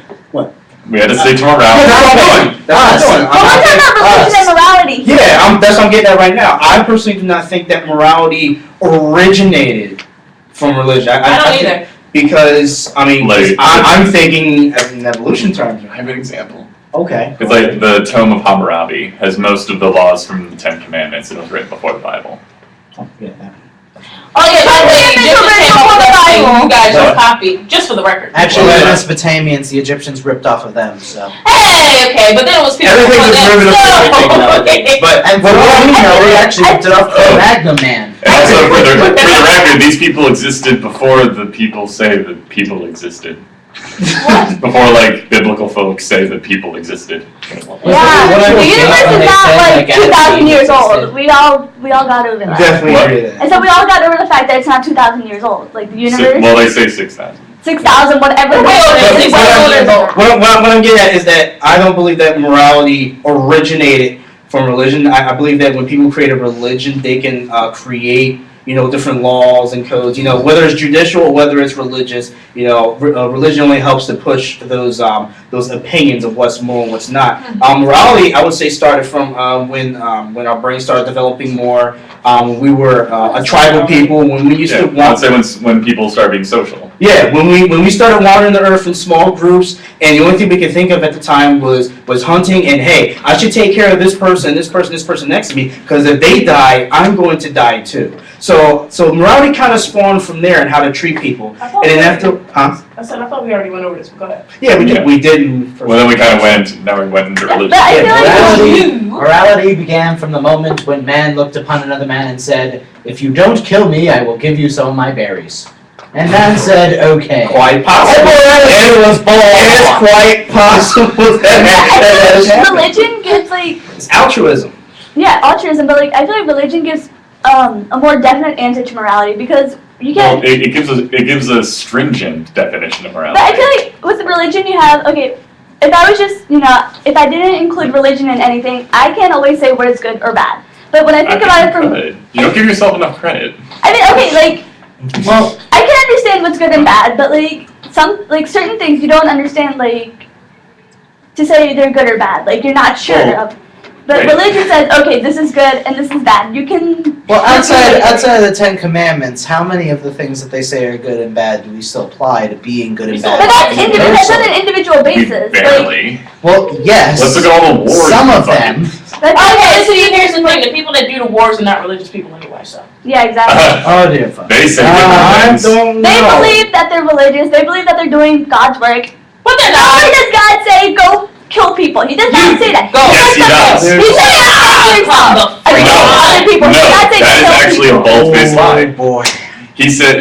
We had to stay to
Yeah,
morality.
that's what I'm doing. That's what I'm doing.
But we're talking about religion and morality.
Yeah, that's what I'm getting at right now. I personally do not think that morality originated from religion.
I don't
think-
either.
Because, I mean,
Like-
I'm thinking in evolution terms.
I have an example.
Okay.
It's like the Tome of Hammurabi has most of the laws from the 10 Commandments. It was written before the Bible.
Oh, yeah.
Oh yeah, by the way,
But
you
it's
just came up
original
with that thing
Bible.
you guys
What?
just copied, just for the record.
Actually,
Well,
the
yeah.
Mesopotamians, the Egyptians ripped off of them, so.
Hey, okay, but then it was people
Everything's
before
a
that,
derivative of
so-
everything nowadays. But
And for all we know, we actually ripped it off the Magnum Man.
And also, for the record, these people existed before the people say that people existed. Before, like, biblical folks say that people existed.
Yeah,
What
the
I
universe
when
is
they
not
said,
like
Galaxy
2,000 years
existed.
old. We all got over that.
definitely
What?
agree with that.
And so we all got over the fact that it's not 2,000 years old. Like the universe,
Well, they say 6,000.
6,000, whatever.
Well,
it is,
it's
it's
way older
older
than
than
that.
What I'm getting at is that I don't believe that morality originated from religion. I believe that when people create a religion, they can create, different laws and codes. Whether it's judicial or whether it's religious, religion only helps to push those opinions of what's moral and what's not. Morality, I would say, started from when our brains started developing more. We were a tribal people. When we used to
Yeah, I
walk,
would say when people start being social.
yeah, when we started wandering the earth in small groups, and the only thing we could think of at the time was hunting. And hey, I should take care of this person next to me, because if they die, I'm going to die too. So morality kind of spawned from there and how to treat people.
I thought
And
we
then
already-
after,
I thought we already went over this, but go ahead.
yeah, we did.
Yeah.
We did. In first
Well, then we kind of went into religion.
But I feel like
Morality began from the moment when man looked upon another man and said, "If you don't kill me, I will give you some of my berries." And man said, "Okay."
Quite possible. It was quite possible that
religion gives like
it's altruism.
altruism, but like I feel like religion gives a more definite answer to morality because you
Well,
can't.
it gives a stringent definition of morality.
But I feel like with religion you have if I was just if I didn't include religion in anything, I can't always say what is good or bad. But when I think about it from,
You don't give yourself enough credit.
I mean, okay, like, well, I can understand what's good and bad, but like certain things you don't understand, like to say they're good or bad, like you're not sure of. But
Right.
religion says, okay, this is good and this is bad. You can.
Well, outside of the Ten Commandments, how many of the things that they say are good and bad do we still apply to being good and bad?
But that's that's on
Universal.
an individual basis. Like,
Barely.
Well, yes.
Let's look at all the wars.
Some
we
of
fucking-
them.
that's
Okay, so here's the thing: the people that do the wars are not religious people anyway. So
yeah, exactly.
Oh dear fuck.
They say
I
different things.
don't know.
They believe that they're religious. They believe that they're doing God's work.
but they're
Nowhere
not.
does God say go kill people. He does not say that.
Go.
Yes, he does.
He says himself. Against other people. He
No,
does not say
that is
kill
actually a
people.
bold-faced lie.
boy.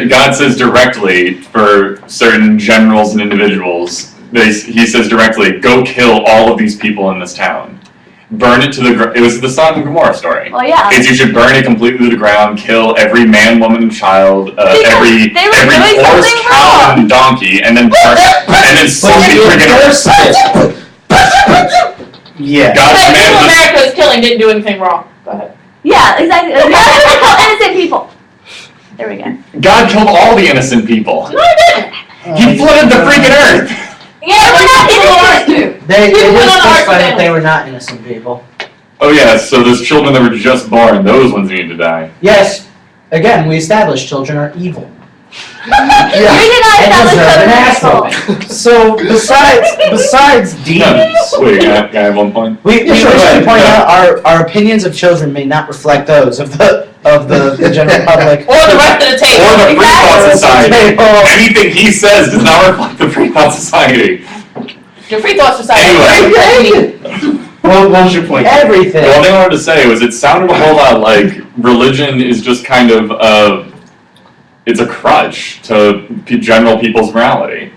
God says directly for certain generals and individuals. He says directly, "Go kill all of these people in this town. Burn it to the ground." It was the Sodom and Gomorrah story.
Well, yeah.
Is you should burn it completely to the ground, kill every man, woman, and child, every
they were doing
horse,
something
cow,
wrong.
and donkey, and then burn, and then slowly freaking.
Yeah.
God's
Hey, people
command was
America is killing didn't do anything wrong. Go ahead.
Yeah, exactly. God doesn't kill innocent people. There we go.
God killed all the innocent people.
No, he didn't.
He flooded the freaking earth.
Yeah, we're not innocent too.
They
People
did
went on
specify
ark
that
family.
they were not innocent people.
Oh yeah, so those children that were just born, those ones need to die.
Yes. Again, we established children are evil.
We did not
And
establish
deserve an
those
asshole.
people.
So besides
No,
demons,
wait, can I have one point?
We
Yeah,
wish
sure,
to
go ahead,
point
go
out our opinions of children may not reflect those of the general public.
Or the rest of the table.
Or the Free Thought Society.
Table.
Anything he says does not reflect the Free Thought Society.
The Free Thought Society.
Anyway.
what was your point?
Everything.
The only thing I wanted to say was it sounded a whole lot like religion is just kind of it's a crutch to general people's morality.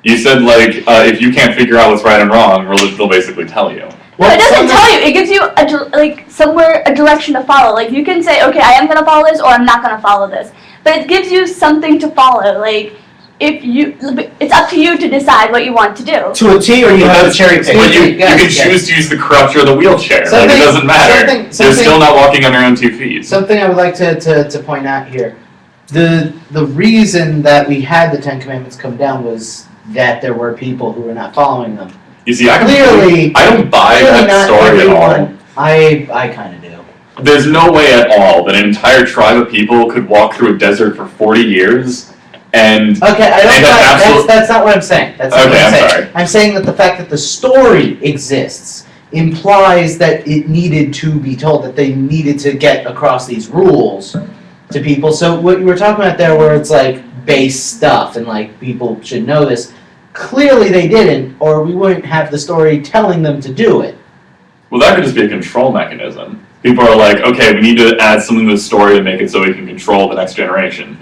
You said like if you can't figure out what's right and wrong, religion will basically tell you.
No, it doesn't tell you. It gives you a direction to follow. Like you can say, okay, I am gonna follow this, or I'm not gonna follow this. But it gives you something to follow. Like it's up to you to decide what you want to do.
To a T, or you have a cherry pick?
But you
Yes,
can
yes.
choose to use the crutch or the wheelchair. Like,
Something-
it doesn't matter.
something-
You're
something-
still not walking on your own 2 feet.
Something I would like to point out here. The reason that we had the Ten Commandments come down was that there were people who were not following them.
You see, I
Clearly,
don't buy
Clearly
that
not
story at all.
everyone. I kind of do.
There's no way at all that an entire tribe of people could walk through a desert for 40 years and
Okay, I don't
And
buy
absolute-
that's not what I'm saying. That's not
Okay,
what I'm
I'm
saying.
sorry.
I'm saying that the fact that the story exists implies that it needed to be told, that they needed to get across these rules to people. So what you were talking about there, where it's like base stuff and like people should know this, clearly they didn't, or we wouldn't have the story telling them to do it.
well, that could just be a control mechanism. People are like, okay, we need to add something to the story to make it so we can control the next generation.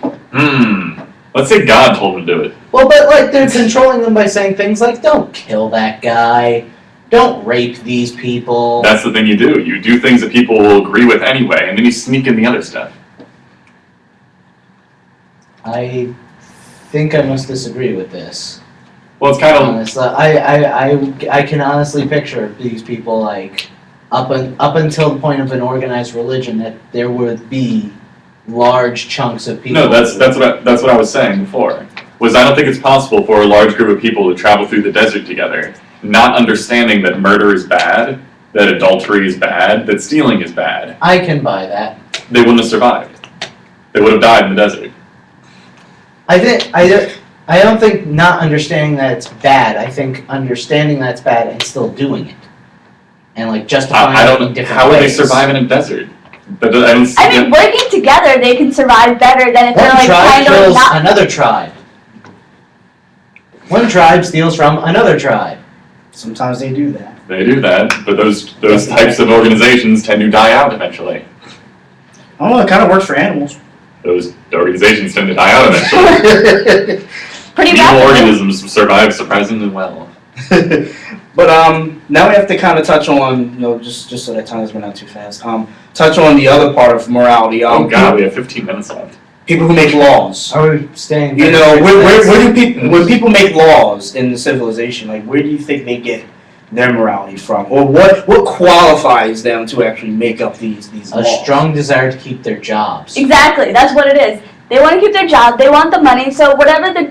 Let's say God told them to do it.
Well, but like they're controlling them by saying things like, "Don't kill that guy, don't rape these people."
That's the thing you do. You do things that people will agree with anyway, and then you sneak in the other stuff.
I think I must disagree with this.
Well, it's kind of
Honestly, I can honestly picture these people like up until the point of an organized religion that there would be large chunks of people.
no. That's what I was saying before. Was I don't think it's possible for a large group of people to travel through the desert together, not understanding that murder is bad, that adultery is bad, that stealing is bad.
I can buy that.
they wouldn't have survived. They would have died in the desert.
I don't think not understanding that it's bad. I think understanding that it's bad and still doing it, and like justifying
I
it
don't
in
know.
different
How would they
ways.
survive in a desert? But I don't see
I mean, working together, they can survive better than if they're
One
like
tribe
kind of
kills
not.
another tribe. One tribe steals from another tribe.
Sometimes they do that.
They do that, but those types of organizations tend to die out eventually.
Oh, it kind of works for animals.
Those organizations tend to die out eventually.
Pretty
Evil
rapidly.
organisms survive surprisingly well.
But now we have to kind of touch on, just so that time has been out too fast. Touch on the other part of morality.
Oh God, we have 15 minutes left.
People who make laws.
Are we staying?
You know, where do people when people make laws in the civilization, like where do you think they get their morality from, or what qualifies them to actually make up these
A
laws?
strong desire to keep their jobs.
Exactly, that's what it is. They want to keep their job. They want the money. So whatever the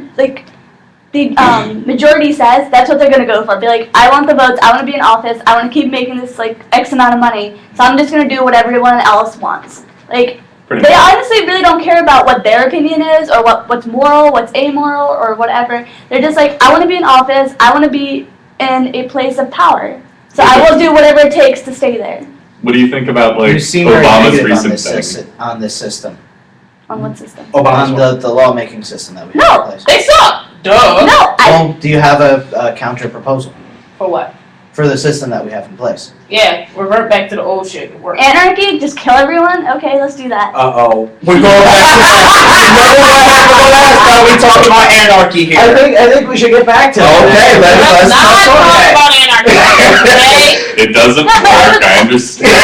majority says, that's what they're gonna go for. Be like, I want the votes. I want to be in office. I want to keep making this like X amount of money. So I'm just gonna do what everyone else wants. Like.
Pretty
They
much.
honestly really don't care about what their opinion is or what's moral, what's amoral, or whatever. They're just like, I want to be in office. I want to be in a place of power. So I will do whatever it takes to stay there.
What do you think about like
You seem very
Obama's
negative on
recent
this,
thing?
on this system,
On what system?
Obama's
on the lawmaking system that we have
No,
in place.
they suck. Duh.
No,
Well, do you have a counter proposal
For what?
for the system that we have in place?
Yeah, revert back to the old shit. It works.
anarchy, just kill everyone? Okay, let's do that.
Uh-oh. We're going back to that. We talked about anarchy here.
I think we should get back to
Okay,
that.
let's
Not
touch on
talk
that.
about anarchy. Okay?
It doesn't work, I understand.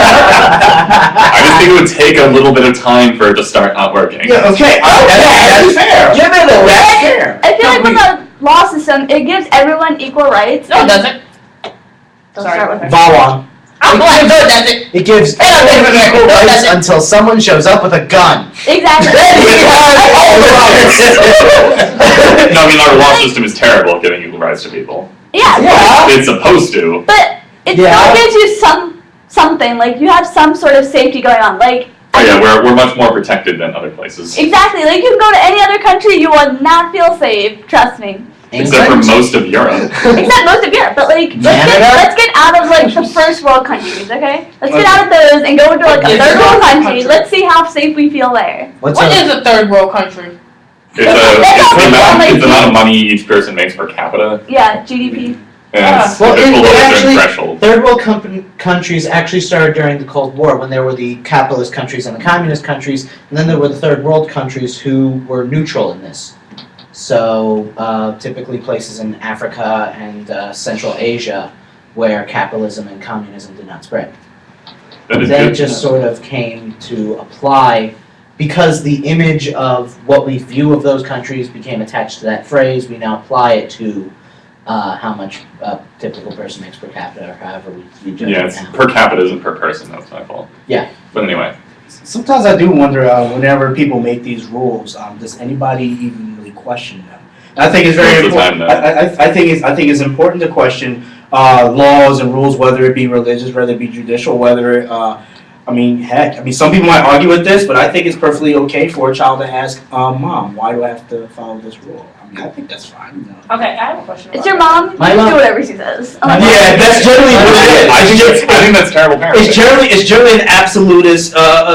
I just think it would take a little bit of time for it to start not working.
Yeah, okay. That's fair.
Give it a
That's fair.
I feel like with the law system, it gives everyone equal rights.
No, it doesn't.
Don't
Sorry.
start with her.
Vawan.
I'm black. No, it doesn't.
It gives
Hey,
everyone
no,
equal
no,
rights
that's it.
until someone shows up with a gun.
Exactly.
No, I mean, our law system is terrible at giving equal rights to people.
Yeah,
It's supposed to.
but it
Yeah.
still gives you something. Like you have some sort of safety going on. Like
Oh yeah, we're much more protected than other places.
exactly. Like you can go to any other country, you will not feel safe. Trust me.
Except for most of Europe.
Except most of Europe, but like
Canada?
let's get out of like the first world countries, okay? Let's get out of those and go into like a
Yes,
third world country.
country.
Let's see how safe we feel there.
What's
What
a,
is a third world country?
It's the amount of money each person makes per capita.
Yeah, GDP.
And it's
Well,
just
it
below a certain
actually-
threshold.
third world countries actually started during the Cold War when there were the capitalist countries and the communist countries, and then there were the third world countries who were neutral in this. So typically places in Africa and Central Asia where capitalism and communism did not spread.
That is
Then it
good.
just sort of came to apply because the image of what we view of those countries became attached to that phrase. We now apply it to how much a typical person makes per capita or however we judge
Yeah,
it
it's
now.
per capita isn't per person. That's my fault.
Yeah.
But anyway,
Sometimes I do wonder, whenever people make these rules, does anybody even really question them? And I think it's very
Most of the
important.
time, no.
I think it's important to question laws and rules, whether it be religious, whether it be judicial, whether some people might argue with this, but I think it's perfectly okay for a child to ask, Mom, why do I have to follow this rule? I mean, I think that's fine. You know.
Okay, I have a question.
It's
about
your
that.
mom.
My
You
mom-
do whatever she says.
Yeah, that's generally what it is.
I think that's terrible parenting.
It's generally an absolutist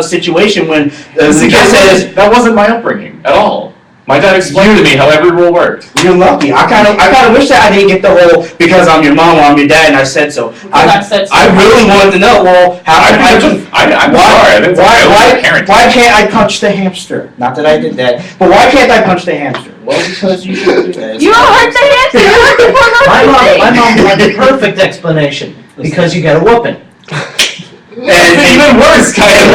situation when the kid says,
That wasn't my upbringing at all. My dad explained to me how every rule worked.
"You're lucky." I kind of wish that I didn't get the whole because I'm your mom or I'm your dad and I said so.
I said so.
I really wanted to know. Well, how
I'm
why
sorry. I didn't say I was a parent.
why can't I punch the hamster? Not that I did that, but why can't I punch the hamster? Well, because you should do that.
You don't hurt the hamster. You hurt the poor
My
little
mom
thing.
had the perfect explanation because you get a whooping.
It's even worse, kind of.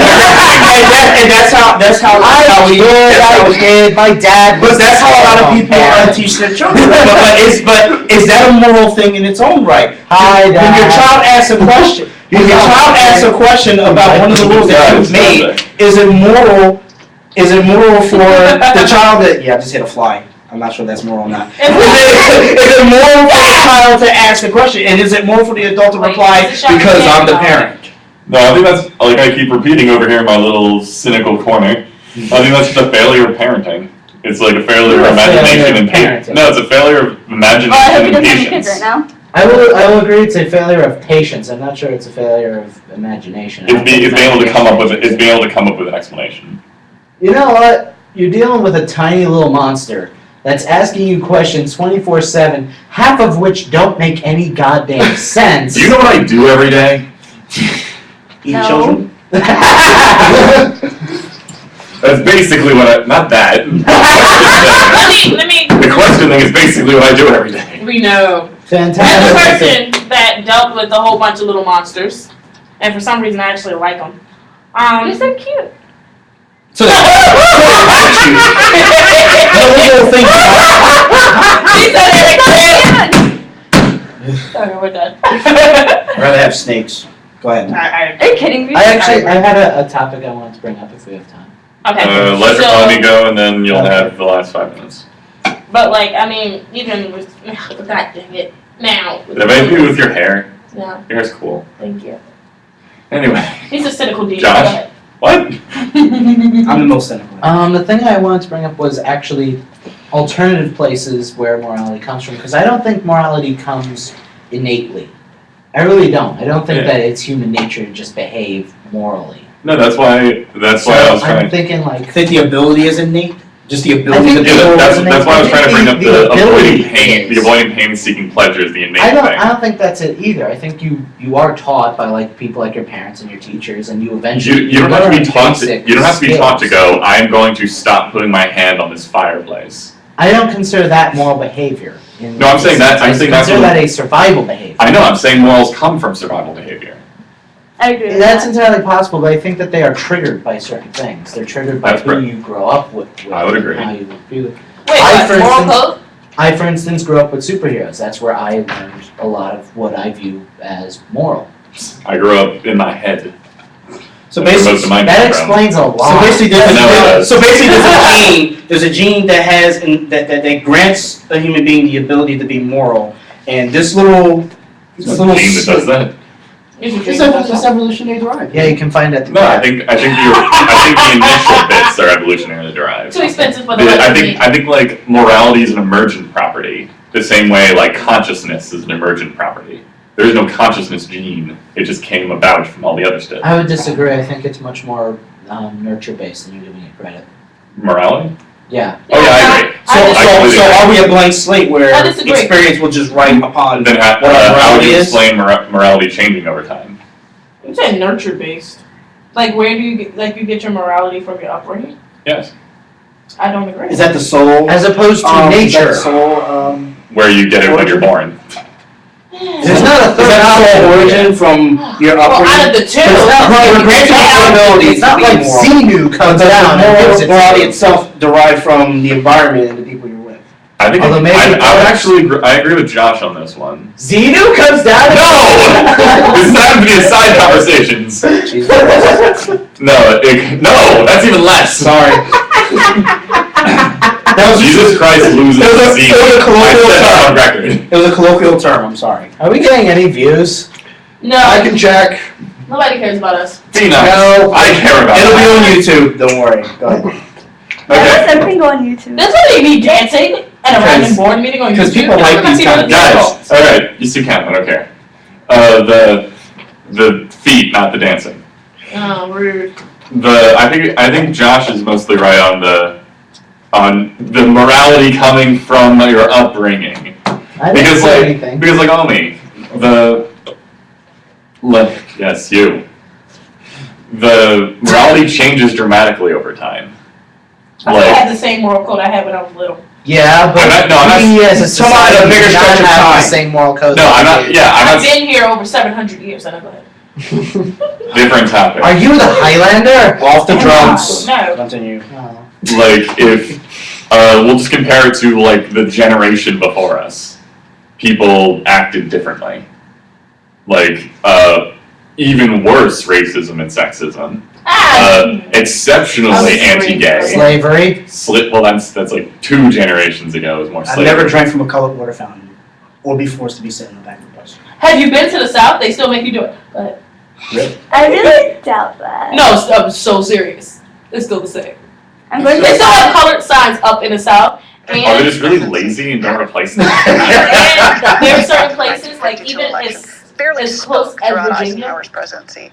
and that's how we
did. My dad.
But that's how a lot of people teach their children. But is that a moral thing in its own right?
Hi,
When
Dad.
your child asks a question, about one of the rules that you've made, is it moral for the child that I just hit a fly. I'm not sure that's moral or not. Is it moral for the child to ask the question, and is it moral for the adult to reply because I'm the parent?
No, I think that's, like I keep repeating over here in my little cynical corner, I think that's just a failure of parenting. It's like a failure of imagination and patience. No, it's a failure of imagination
Oh, I hope he
and
doesn't have any kids
patience.
right now.
I will agree it's a failure of patience. I'm not sure it's a failure of imagination.
It's being able to come up with an explanation.
You know what? You're dealing with a tiny little monster that's asking you questions 24/7, half of which don't make any goddamn sense.
Do you know what I do every day?
Eat
No.
children.
That's basically what not that.
Let me.
The question thing is basically what I do every day.
We know. As a
Fantastic.
person that dealt with a whole bunch of little monsters, and for some reason I actually like them.
You're so cute.
So the whole thing.
She said it. Okay, we're done.
I'd rather have snakes. Go ahead.
Are you kidding me?
I had a topic I wanted to bring up if we have time.
Okay.
Let your
so,
mommy go, and then you'll have the last 5 minutes.
But like, I mean, even with God dang it, now.
Did it have to do with your hair?
No,
Your hair's cool.
thank you.
Anyway,
He's a cynical dude.
Josh? what?
I'm the most cynical.
The thing I wanted to bring up was actually alternative places where morality comes from, because I don't think morality comes innately. I really don't. I don't think
Yeah.
that it's human nature to just behave morally.
No, that's why I was
I'm
trying.
thinking
I
like
think the ability is innate. Just the
I
ability
think
to
Yeah,
do
that's why I was trying to bring up
The
the
ability
avoiding pain.
is-
The avoiding pain and seeking pleasure is the innate
I
thing.
don't think that's it either. I think you are taught by like people like your parents and your teachers, and you eventually
You don't have to be
learn
taught to.
basic
You don't have to be taught to
skills.
go. I am going to stop putting my hand on this fireplace.
I don't consider that moral behavior.
No, I'm saying that- I'm saying that's
consider
what-
that a survival behavior.
I know. I'm saying morals come from survival behavior.
I agree with
That's
that.
entirely possible, but I think that they are triggered by certain things. They're triggered by
That's
who
correct.
you grow up with.
I would
and
agree.
How you view it.
Wait,
I,
what?
for
Moral
instance-
code?
I, for instance, grew up with superheroes. That's where I learned a lot of what I view as moral.
I grew up in my head.
So
That's where
basically,
most of my
That
came from.
explains a lot.
so basically,
No,
there's a gene that has that grants a human being the ability to be moral, and this little
There's a gene that does that.
It's evolutionary derived.
Yeah, you can find it at the
No, I think the initial bits are evolutionarily derived.
Too expensive for the
I
rest of me.
think like morality is an emergent property, the same way like consciousness is an emergent property. There is no consciousness gene; it just came about from all the other stuff.
I would disagree. I think it's much more nurture-based than you're giving it credit.
Morality?
Yeah.
Oh yeah, I agree.
I
So are we a blank slate where
I disagree.
experience will just write upon
Then how
what
would
morality
you
is?
explain morality changing over time?
You said nurture based. Like, where do you get your morality from your upbringing?
Yes.
I don't agree.
Is that the soul?
As opposed to
Is that
nature.
the soul?
Where you get it when you're born.
There's not a
Is
third
that
option.
soul origin from your
Well,
upbringing?
out of the two,
It's not like
Your responsibility
It's not
to be
like
moral.
Xenu comes
But
down
the
and gives it to
morality
you.
itself derived from the environment and the people you're with.
I think
Although maybe
I would
both.
actually I agree with Josh on this one.
Xenu comes down and
No! This is not going to be a side conversations. No, that's even less.
Sorry.
Jesus Christ loses
It was a-
the
it was a
I
colloquial
said that on
term.
record.
It was a colloquial term, I'm sorry.
Are we getting any views?
no,
I can check.
nobody cares about us.
Be nice.
No.
I care about
It'll be
that.
on YouTube, don't worry. Go ahead.
Why does
Okay.
everything go on YouTube?
That's why they be dancing at a random
Because-
board meeting on YouTube.
because people
That's
like
what I
these
see on the
guys.
table.
Guys, alright, you still count, I don't care. The feet, not the dancing.
Oh, rude.
I think Josh is mostly right on the morality coming from your upbringing.
I didn't
Because
say
like
anything.
Omi, yes, you. The morality changes dramatically over time.
I think I
Like
had the same moral code I had when I was little.
Yeah, but
I'm not-
we as a
Come on,
society
a bigger
do not
stretch of
have
time.
the same moral code.
no, I'm not. Yeah, I'm
I've
not.
been here over 700 years. I know that.
Different topic.
Are you the Highlander?
Off the drums.
No.
Continue.
Oh.
Like if we'll just compare it to like the generation before us, people acted differently. Like even worse racism and sexism. Exceptionally
I was
anti-gay.
Slavery.
Well, that's like 2 generations ago. It was more
I've
slavery.
never drank from a colored water fountain or be forced to be sitting in the back of the bus.
Have you been to the South? They still make you do it. But
I really doubt that.
No, I'm so serious. It's still the same.
I'm going
They
to
still have colored signs up in the south.
Are they
And
just really lazy and don't replace them?
there are certain places, like even
fairly
as close
spoke
as
throughout
Virginia.
Eisenhower's presidency,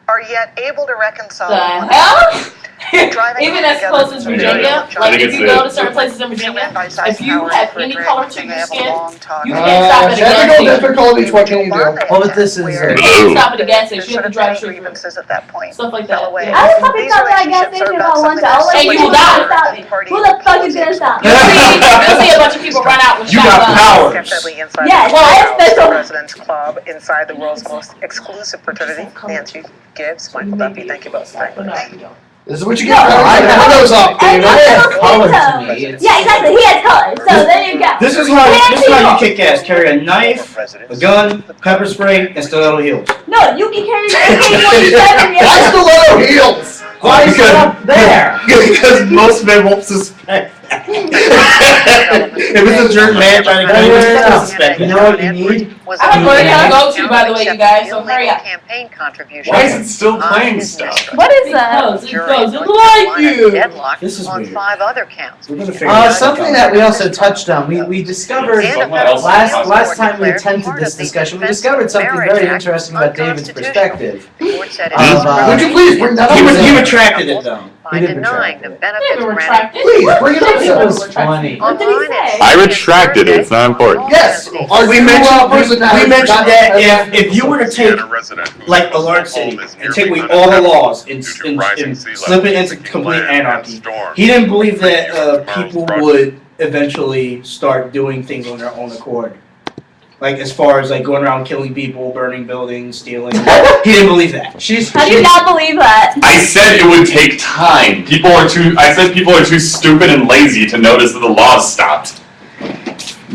are yet able to reconcile
the
one
hell?
driving
Even
all
as
together
close as
from
Virginia,
John
like
think
if
it's
you
the-
go to certain places in Virginia, if you have any color to your skin, you
Uh,
can't stop at a gas
technical
station.
difficulties, what can you do?
Well, but this is
You
a-
can't stop at a gas station. You have to drive straight through.
grievances at that point.
Stuff like
Fell
that.
away.
Yeah.
I was fucking
These
stopping at a gas
relationships
station
are
if I
about
want to.
something
I'll
And you will
stop
die.
me. Who the fuck is gonna stop me?
You'll see a bunch of people run out with
You got
shotguns.
power.
Definitely inside
Yes,
the
I have
White House
special-
President's Club inside the world's most exclusive fraternity. Nancy Gibbs, Michael Duffy, thank you both very
But no,
much.
you don't.
This is what you
No,
get.
I
for
have-
those up,
I
David.
have
have color to
color.
me. It's-
Yeah, exactly. He has color. So there you go.
This is how you kick ass. Carry a knife, a gun, pepper spray, and stiletto heels.
No, you can carry an AK-47.
Why stiletto heels?
Why is it up there?
Because most men won't suspect that. If it's a jerk man trying to kill you,
No.
you suspect
You
that.
know what you need?
I have a bird to go to, by the way, you guys, so hurry up.
Campaign contribution.
Why is it still playing stuff?
What is that?
Because it doesn't like you.
This is
on
weird.
5 other counts.
We're gonna figure this out.
Something that we also touched on, we discovered last time we attempted this discussion, we discovered something very interesting about David's perspective.
Would you please bring that up?
He retracted it though.
By
He did
denying
retract
the
it.
benefits
Never
granted.
retracted.
Please, bring it up.
It was funny.
What did he say?
I retracted it. It's not important.
Yes. Are
We
you,
mentioned,
person that
we
has
mentioned
got-
that if you were to take
resident
like a large city and take away all the laws and slip it into complete anarchy, he didn't believe that people would eventually start doing things on their own accord. Like as far as like going around killing people, burning buildings, stealing. He didn't believe that.
How do you not believe that?
I said it would take time. I said people are too stupid and lazy to notice that the laws stopped.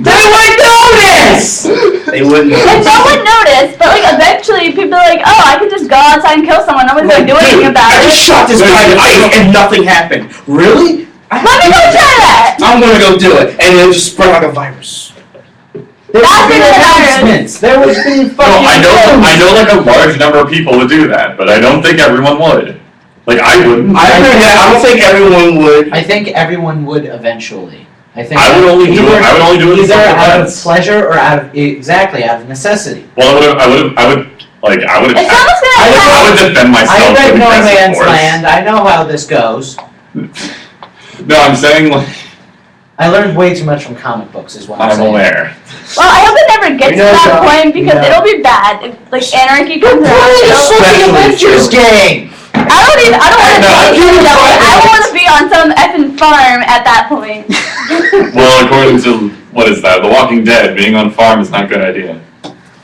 They would notice!
They wouldn't.
Like, no one noticed, but like eventually people are like, oh, I could just go outside and kill someone. Nobody's gonna do anything about
I
it.
just shot this guy in the face and nothing happened. Really?
Let me go try that.
I'm gonna go do it, and it'll just spread like a virus.
There
That's
would be
what matters.
announcements. There would be
No,
fucking
I know like a large number of people would do that, but I don't think everyone would. Like I wouldn't.
I don't think everyone would.
I think everyone would eventually. I think
I would only do it. I would only do it in
either
some
out of
events.
pleasure or out of necessity.
Well, I would
If someone's gonna
I
attack,
would defend myself.
I read
with
No
excessive
Man's
force.
Land. I know how this goes.
No, I'm saying like
I learned way too much from comic books, is what I'm
I'm
saying.
aware.
well, I hope it never gets to
We know,
that
John.
point because
We know.
it'll be bad. If, like anarchy comes around.
Fucking Avengers game!
I don't want to be that way. I want to be on some effing farm at that point.
Well, according to what is that? The Walking Dead, being on farm is not a good idea.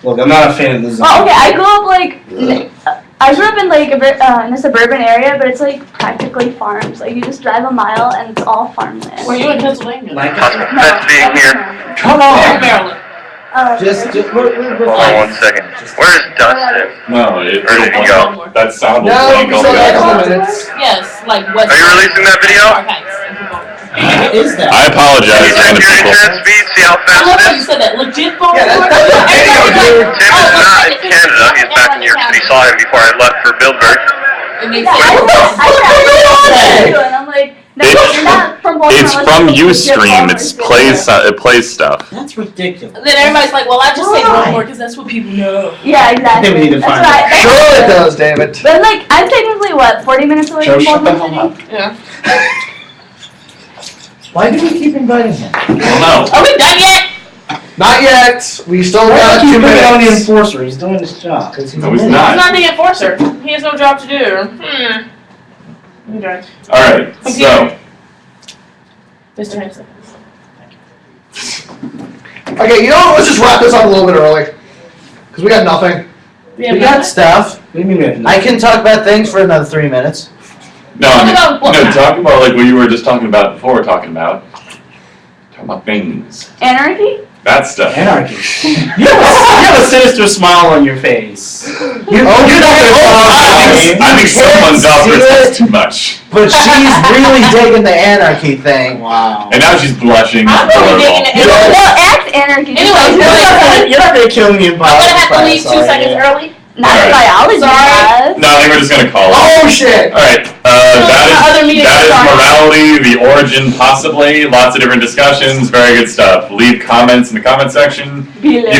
Look, I'm not a fan of this.
Well, okay, I grew up in like in a suburban area, but it's like practically farms. Like you just drive a mile and it's all farmland.
Were you in Pennsylvania?
Lancaster.
No,
being here.
Come
Or
on!
Maryland?
We're
Hold on 1 second. Where's Dustin?
No,
Where did he go?
That sound will
No,
blank
we
all
still
the
got a
time.
couple minutes.
Yes, like West.
Are you releasing that video?
Park Heights.
What is that?
I apologize,
Can you check
random
your
people.
internet speed, see how
I
fast
love
it
how
is?
you said that. Legit phone.
Yeah,
number?
that's a video,
Everybody's
dude.
like,
Tim
oh,
is
let's
not
take
in
a picture
Canada.
of
He's back in New York City. Saw him before I left for Bildberg.
It makes
Yeah,
sense.
I tried to, and I'm like, no,
It's-
you're not from Baltimore.
It's
let's
from
go to
Ustream.
Baltimore.
It plays stuff.
That's ridiculous.
Then everybody's like, well, I just say
Why?
Baltimore because that's what people know.
Yeah, exactly.
I think we need to
That's
find
right.
out.
Sure it does, David.
But like, I'm technically what, 40 minutes away
Joe,
from
shut the
Baltimore
hell
City?
up.
Yeah.
Why do we keep inviting him?
Well,
Are we done yet?
Not yet. We still
Why
got
do you
2
keep picking on the
minutes.
enforcer? He's doing his job.
Because he's
No,
a
he's
midget.
not.
He's not the enforcer. He has no job to do. Okay.
All right. So
Mr. Henson.
Okay, you know what? Let's just wrap this up a little bit early. Because we got nothing.
We got stuff.
What do you mean we have
I can talk about things for another 3 minutes.
no, I mean,
Talk about what?
no. Talk about like what you were just talking about before. Talking about things.
Anarchy?
That stuff.
Anarchy. You have a sinister smile on your face.
I think someone's out there. That's too much.
But she's really digging the anarchy thing.
Wow.
And now she's blushing.
I'm
It's
really
adorable.
digging it.
Well, act anarchy.
Anyway,
You're not gonna kill me in
I'm gonna have to leave 2 seconds early.
Not
Alright.
in biology
Sorry.
class.
No, I think we're just gonna call it.
Oh shit!
Alright,
Other meetings
that is
are-
morality, the origin possibly, lots of different discussions, very good stuff. Leave comments in the comment section.
Below.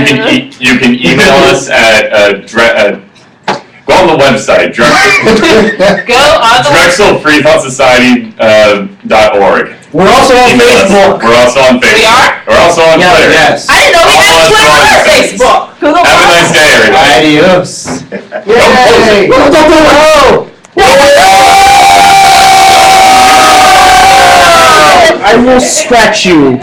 You can email us at, go on the website,
Go on the
Drexel Freethought Society.org.
We're also on
Email us.
Facebook.
We're also on Facebook.
We are?
We're also on
Yeah,
Twitter.
yes.
I didn't know we had
All
Twitter
us
or
on
Facebook.
Who the
Have a nice day, everybody.
Adios.
Yay!
I will scratch you.